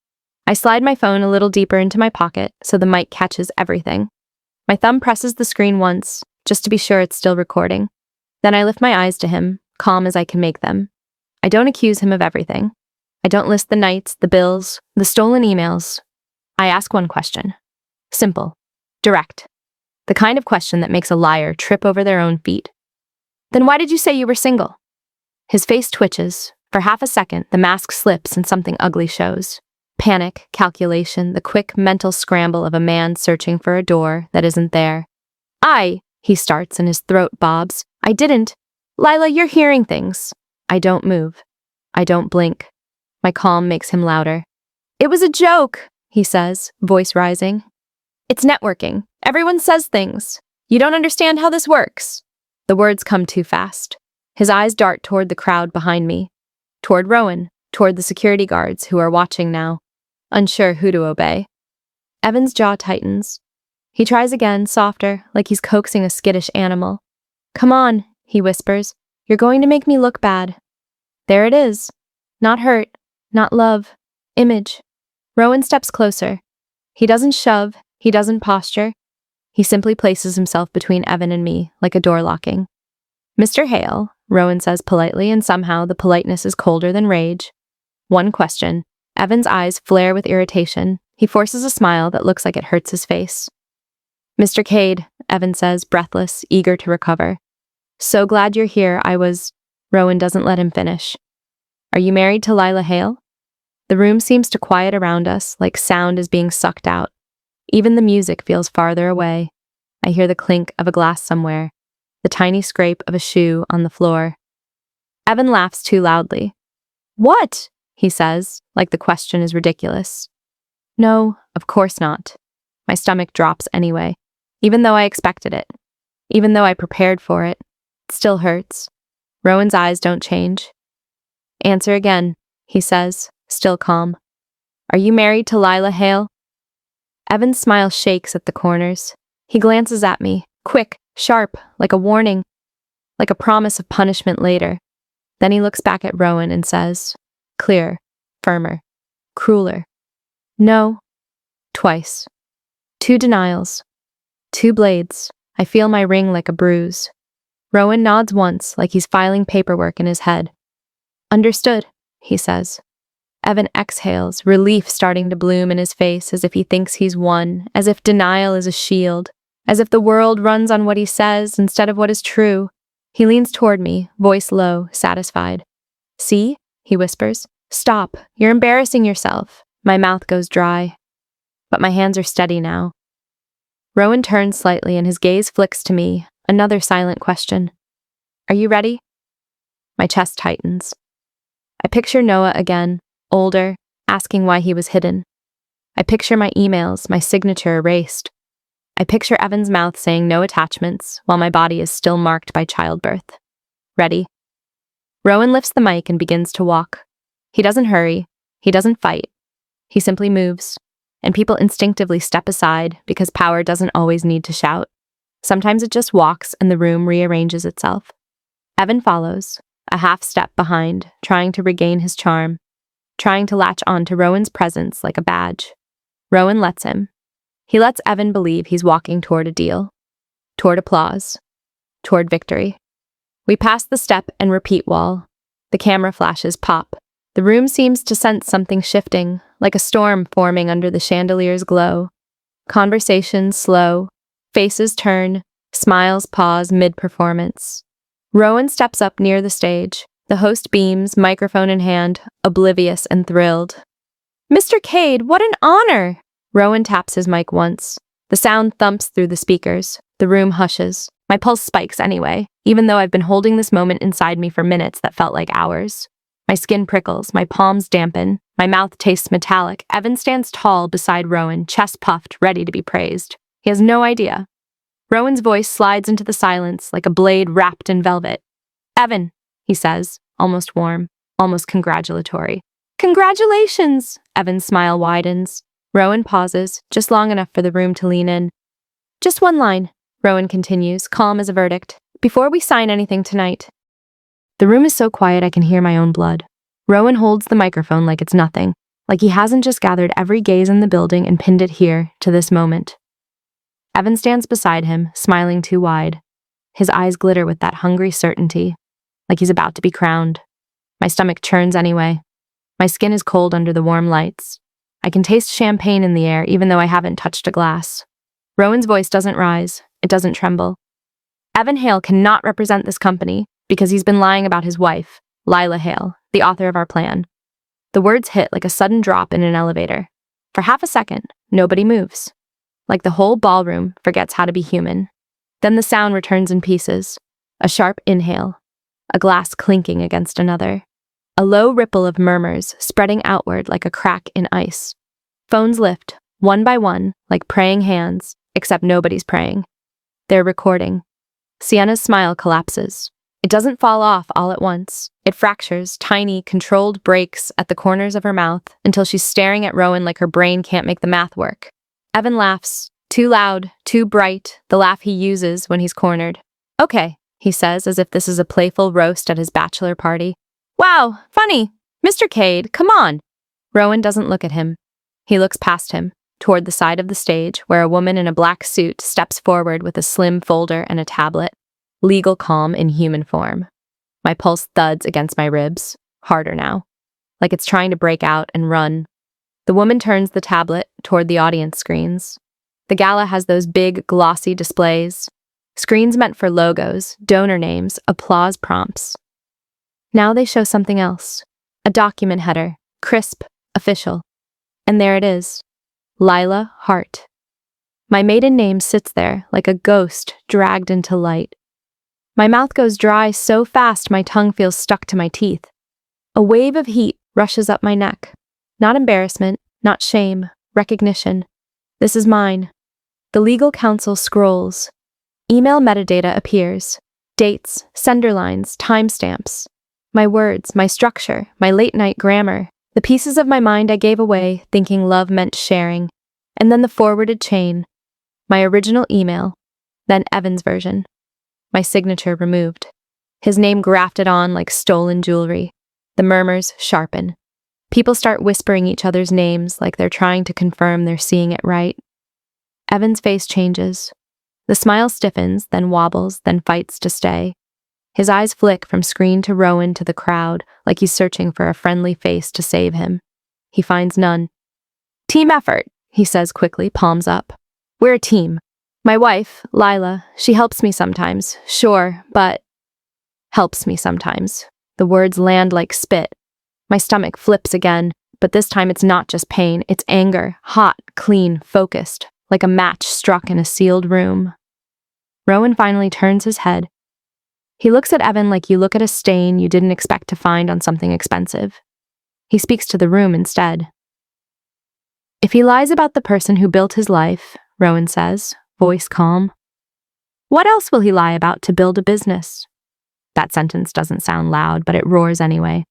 I slide my phone a little deeper into my pocket so the mic catches everything. My thumb presses the screen once, just to be sure it's still recording. Then I lift my eyes to him, calm as I can make them. I don't accuse him of everything. I don't list the nights, the bills, the stolen emails. I ask one question. Simple. Direct. The kind of question that makes a liar trip over their own feet. "Then why did you say you were single?" His face twitches. For half a second, the mask slips and something ugly shows. Panic, calculation, the quick mental scramble of a man searching for a door that isn't there. He starts and his throat bobs. "I didn't. Lila, you're hearing things." I don't move. I don't blink. My calm makes him louder. "It was a joke," he says, voice rising. "It's networking. Everyone says things. You don't understand how this works." The words come too fast. His eyes dart toward the crowd behind me. Toward Rowan, toward the security guards who are watching now, unsure who to obey. Evan's jaw tightens. He tries again, softer, like he's coaxing a skittish animal. "Come on," he whispers. "You're going to make me look bad." There it is. Not hurt, not love. Image. Rowan steps closer. He doesn't shove, he doesn't posture. He simply places himself between Evan and me, like a door locking. Mr. Hale, Rowan says politely, and somehow the politeness is colder than rage. One question. Evan's eyes flare with irritation. He forces a smile that looks like it hurts his face. Mr. Cade, Evan says, breathless, eager to recover. So glad you're here, Rowan doesn't let him finish. Are you married to Lila Hale? The room seems to quiet around us, like sound is being sucked out. Even the music feels farther away. I hear the clink of a glass somewhere, the tiny scrape of a shoe on the floor. Evan laughs too loudly. What? He says, like the question is ridiculous. No, of course not. My stomach drops anyway, even though I expected it. Even though I prepared for it. It still hurts. Rowan's eyes don't change. Answer again, he says, still calm. Are you married to Lila Hale? Evan's smile shakes at the corners. He glances at me, quick, sharp, like a warning, like a promise of punishment later. Then he looks back at Rowan and says, clearer, firmer, crueler. No. Twice. 2 denials. 2 blades. I feel my ring like a bruise. Rowan nods once, like he's filing paperwork in his head. Understood, he says. Evan exhales, relief starting to bloom in his face, as if he thinks he's won, as if denial is a shield, as if the world runs on what he says instead of what is true. He leans toward me, voice low, satisfied. See? He whispers. Stop. You're embarrassing yourself. My mouth goes dry. But my hands are steady now. Rowan turns slightly and his gaze flicks to me, another silent question. Are you ready? My chest tightens. I picture Noah again, older, asking why he was hidden. I picture my emails, my signature erased. I picture Evan's mouth saying no attachments, while my body is still marked by childbirth. Ready? Rowan lifts the mic and begins to walk. He doesn't hurry. He doesn't fight. He simply moves. And people instinctively step aside because power doesn't always need to shout. Sometimes it just walks and the room rearranges itself. Evan follows, a half step behind, trying to regain his charm, trying to latch on to Rowan's presence like a badge. Rowan lets him. He lets Evan believe he's walking toward a deal, toward applause, toward victory. We pass the step and repeat wall. The camera flashes pop. The room seems to sense something shifting, like a storm forming under the chandelier's glow. Conversations slow, faces turn, smiles pause mid-performance. Rowan steps up near the stage. The host beams, microphone in hand, oblivious and thrilled. Mr. Cade, what an honor! Rowan taps his mic once. The sound thumps through the speakers. The room hushes. My pulse spikes anyway, even though I've been holding this moment inside me for minutes that felt like hours. My skin prickles, my palms dampen, my mouth tastes metallic. Evan stands tall beside Rowan, chest puffed, ready to be praised. He has no idea. Rowan's voice slides into the silence like a blade wrapped in velvet. Evan, he says, almost warm, almost congratulatory. Congratulations! Evan's smile widens. Rowan pauses, just long enough for the room to lean in. Just one line, Rowan continues, calm as a verdict. Before we sign anything tonight. The room is so quiet I can hear my own blood. Rowan holds the microphone like it's nothing, like he hasn't just gathered every gaze in the building and pinned it here, to this moment. Evan stands beside him, smiling too wide. His eyes glitter with that hungry certainty, like he's about to be crowned. My stomach churns anyway. My skin is cold under the warm lights. I can taste champagne in the air even though I haven't touched a glass. Rowan's voice doesn't rise. It doesn't tremble. Evan Hale cannot represent this company because he's been lying about his wife, Lila Hale, the author of our plan. The words hit like a sudden drop in an elevator. For half a second, nobody moves. Like the whole ballroom forgets how to be human. Then the sound returns in pieces. A sharp inhale. A glass clinking against another. A low ripple of murmurs spreading outward like a crack in ice. Phones lift, one by one, like praying hands, except nobody's praying. They're recording. Sienna's smile collapses. It doesn't fall off all at once. It fractures, tiny, controlled breaks at the corners of her mouth until she's staring at Rowan like her brain can't make the math work. Evan laughs, too loud, too bright, the laugh he uses when he's cornered. Okay, he says as if this is a playful roast at his bachelor party. Wow, funny. Mr. Cade, come on! Rowan doesn't look at him. He looks past him, toward the side of the stage where a woman in a black suit steps forward with a slim folder and a tablet, legal calm in human form. My pulse thuds against my ribs, harder now, like it's trying to break out and run. The woman turns the tablet toward the audience screens. The gala has those big, glossy displays, screens meant for logos, donor names, applause prompts. Now they show something else, a document header, crisp, official. And there it is, Lila Hart. My maiden name sits there like a ghost dragged into light. My mouth goes dry so fast my tongue feels stuck to my teeth. A wave of heat rushes up my neck. Not embarrassment, not shame, recognition. This is mine. The legal counsel scrolls. Email metadata appears. Dates, sender lines, timestamps. My words, my structure, my late-night grammar. The pieces of my mind I gave away, thinking love meant sharing. And then the forwarded chain. My original email. Then Evan's version. My signature removed. His name grafted on like stolen jewelry. The murmurs sharpen. People start whispering each other's names like they're trying to confirm they're seeing it right. Evan's face changes. The smile stiffens, then wobbles, then fights to stay. His eyes flick from screen to Rowan to the crowd, like he's searching for a friendly face to save him. He finds none. Team effort, he says quickly, palms up. We're a team. My wife, Lila, she helps me sometimes, sure, but helps me sometimes. The words land like spit. My stomach flips again, but this time it's not just pain, it's anger, hot, clean, focused, like a match struck in a sealed room. Rowan finally turns his head. He looks at Evan like you look at a stain you didn't expect to find on something expensive. He speaks to the room instead. If he lies about the person who built his life, Rowan says, voice calm, what else will he lie about to build a business? That sentence doesn't sound loud, but it roars anyway.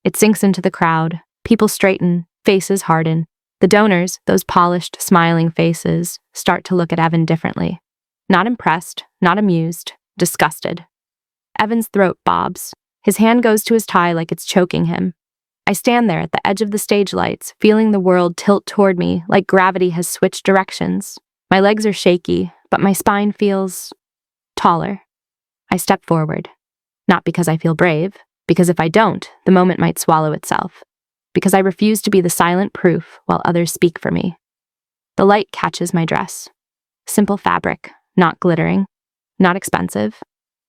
It sinks into the crowd. People straighten, faces harden. The donors, those polished, smiling faces, start to look at Evan differently. Not impressed, not amused, disgusted. Evan's throat bobs. His hand goes to his tie like it's choking him. I stand there at the edge of the stage lights, feeling the world tilt toward me like gravity has switched directions. My legs are shaky, but my spine feels taller. I step forward. Not because I feel brave, because if I don't, the moment might swallow itself. Because I refuse to be the silent proof while others speak for me. The light catches my dress. Simple fabric, not glittering, not expensive.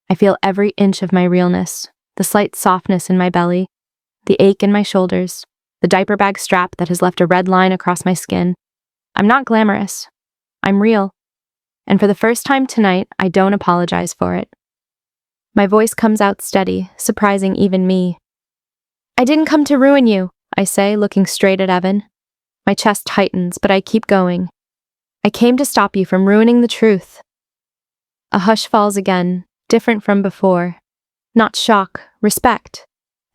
I feel every inch of my realness, the slight softness in my belly, the ache in my shoulders, the diaper bag strap that has left a red line across my skin. I'm not glamorous. I'm real. And for the first time tonight, I don't apologize for it. My voice comes out steady, surprising even me. I didn't come to ruin you, I say, looking straight at Evan. My chest tightens, but I keep going. I came to stop you from ruining the truth. A hush falls again, different from before. Not shock, respect.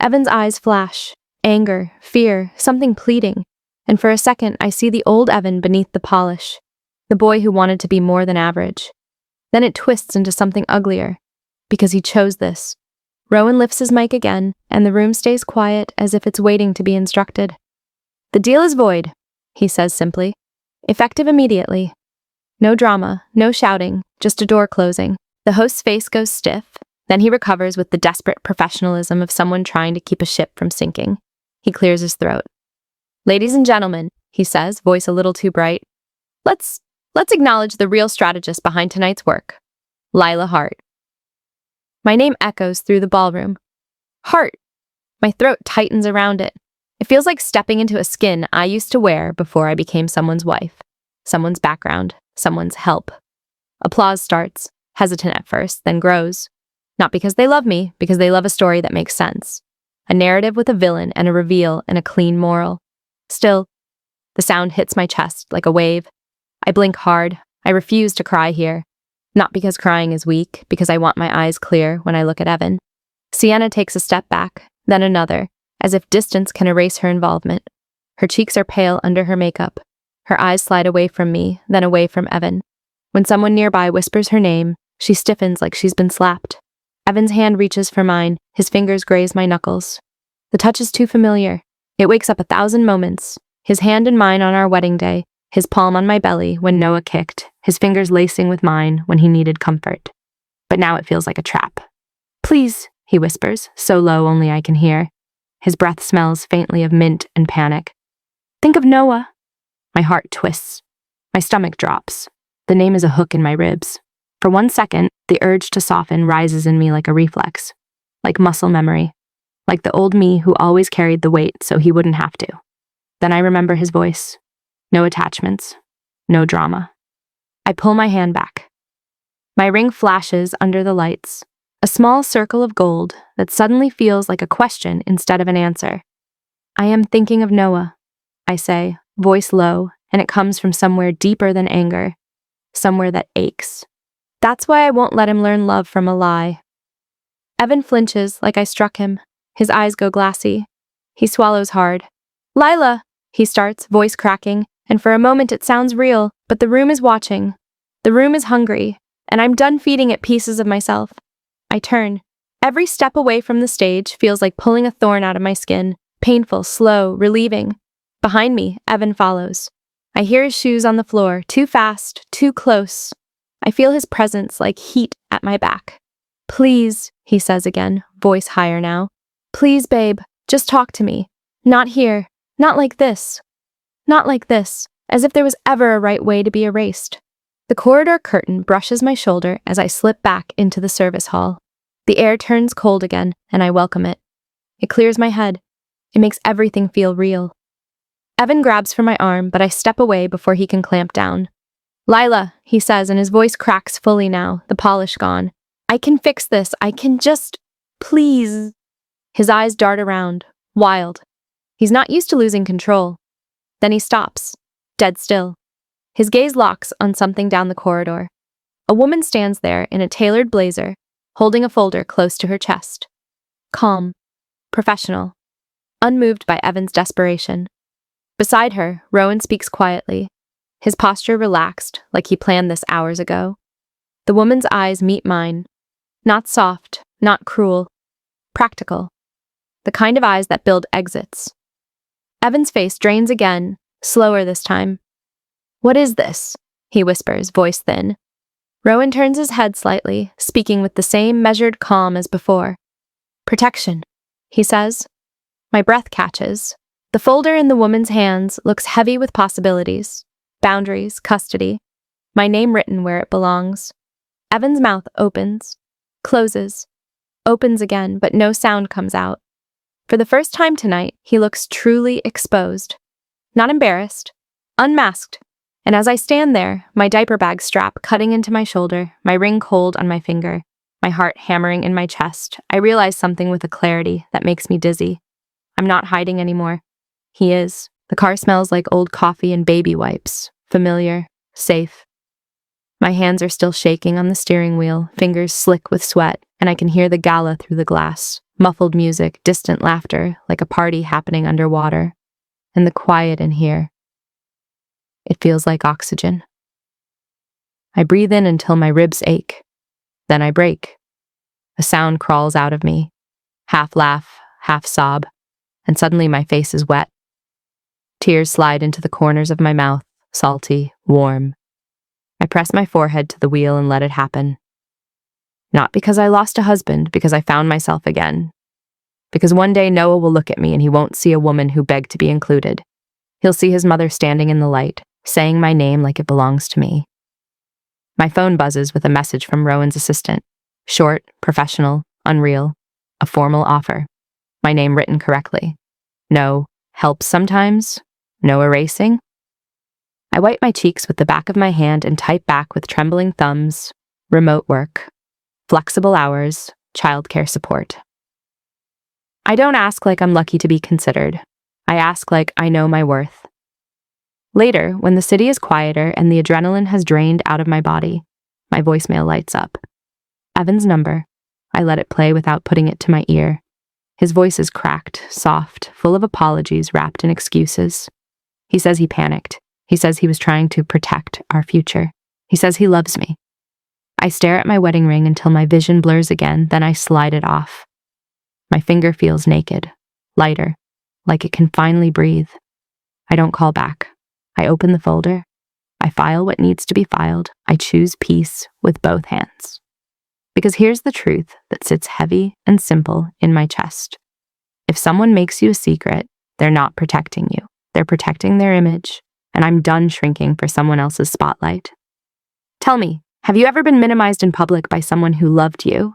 Evan's eyes flash, anger, fear, something pleading, and for a second I see the old Evan beneath the polish, the boy who wanted to be more than average. Then it twists into something uglier, because he chose this. Rowan lifts his mic again, and the room stays quiet as if it's waiting to be instructed. The deal is void, he says simply. Effective immediately. No drama, no shouting, just a door closing. The host's face goes stiff, then he recovers with the desperate professionalism of someone trying to keep a ship from sinking. He clears his throat. Ladies and gentlemen, he says, voice a little too bright, let's acknowledge the real strategist behind tonight's work, Lila Hart. My name echoes through the ballroom. Hart! My throat tightens around it. It feels like stepping into a skin I used to wear before I became someone's wife, someone's background, someone's help. Applause starts, hesitant at first, then grows. Not because they love me, because they love a story that makes sense. A narrative with a villain and a reveal and a clean moral. Still, the sound hits my chest like a wave. I blink hard. I refuse to cry here. Not because crying is weak, because I want my eyes clear when I look at Evan. Sienna takes a step back, then another, as if distance can erase her involvement. Her cheeks are pale under her makeup. Her eyes slide away from me, then away from Evan. When someone nearby whispers her name, she stiffens like she's been slapped. Evan's hand reaches for mine, his fingers graze my knuckles. The touch is too familiar. It wakes up 1,000 moments. His hand in mine on our wedding day, his palm on my belly when Noah kicked, his fingers lacing with mine when he needed comfort. But now it feels like a trap. Please, he whispers, so low only I can hear. His breath smells faintly of mint and panic. Think of Noah. My heart twists. My stomach drops. The name is a hook in my ribs. For 1 second, the urge to soften rises in me like a reflex, like muscle memory, like the old me who always carried the weight so he wouldn't have to. Then I remember his voice. No attachments. No drama. I pull my hand back. My ring flashes under the lights, a small circle of gold that suddenly feels like a question instead of an answer. I am thinking of Noah, I say, voice low, and it comes from somewhere deeper than anger, somewhere that aches. That's why I won't let him learn love from a lie. Evan flinches like I struck him. His eyes go glassy. He swallows hard. Lila, he starts, voice cracking, and for a moment it sounds real, but the room is watching. The room is hungry, and I'm done feeding it pieces of myself. I turn. Every step away from the stage feels like pulling a thorn out of my skin, painful, slow, relieving. Behind me, Evan follows. I hear his shoes on the floor, too fast, too close. I feel his presence like heat at my back. Please, he says again, voice higher now. Please, babe, just talk to me. Not here. Not like this. Not like this, as if there was ever a right way to be erased. The corridor curtain brushes my shoulder as I slip back into the service hall. The air turns cold again, and I welcome it. It clears my head. It makes everything feel real. Evan grabs for my arm, but I step away before he can clamp down. Lila, he says, and his voice cracks fully now, the polish gone. I can fix this. I can just... Please. His eyes dart around, wild. He's not used to losing control. Then he stops, dead still. His gaze locks on something down the corridor. A woman stands there in a tailored blazer, holding a folder close to her chest. Calm, professional, unmoved by Evan's desperation. Beside her, Rowan speaks quietly, his posture relaxed like he planned this hours ago. The woman's eyes meet mine. Not soft, not cruel, practical. The kind of eyes that build exits. Evan's face drains again, slower this time. What is this? He whispers, voice thin. Rowan turns his head slightly, speaking with the same measured calm as before. Protection, he says. My breath catches. The folder in the woman's hands looks heavy with possibilities. Boundaries, custody. My name written where it belongs. Evan's mouth opens, closes, opens again, but no sound comes out. For the first time tonight, he looks truly exposed. Not embarrassed, unmasked. And as I stand there, my diaper bag strap cutting into my shoulder, my ring cold on my finger, my heart hammering in my chest, I realize something with a clarity that makes me dizzy. I'm not hiding anymore. He is. The car smells like old coffee and baby wipes. Familiar, safe. My hands are still shaking on the steering wheel, fingers slick with sweat, and I can hear the Gala through the glass. Muffled music, distant laughter, like a party happening underwater. And the quiet in here. It feels like oxygen. I breathe in until my ribs ache. Then I break. A sound crawls out of me. Half laugh, half sob, and suddenly my face is wet. Tears slide into the corners of my mouth, salty, warm. I press my forehead to the wheel and let it happen. Not because I lost a husband, because I found myself again. Because one day Noah will look at me and he won't see a woman who begged to be included. He'll see his mother standing in the light, saying my name like it belongs to me. My phone buzzes with a message from Rowan's assistant. Short, professional, unreal. A formal offer. My name written correctly. No helps sometimes. No erasing. I wipe my cheeks with the back of my hand and type back with trembling thumbs. Remote work. Flexible hours. Childcare support. I don't ask like I'm lucky to be considered. I ask like I know my worth. Later, when the city is quieter and the adrenaline has drained out of my body, my voicemail lights up. Evan's number. I let it play without putting it to my ear. His voice is cracked, soft, full of apologies wrapped in excuses. He says he panicked. He says he was trying to protect our future. He says he loves me. I stare at my wedding ring until my vision blurs again, then I slide it off. My finger feels naked, lighter, like it can finally breathe. I don't call back. I open the folder. I file what needs to be filed. I choose peace with both hands. Because here's the truth that sits heavy and simple in my chest. If someone makes you a secret, they're not protecting you. They're protecting their image, and I'm done shrinking for someone else's spotlight. Tell me, have you ever been minimized in public by someone who loved you?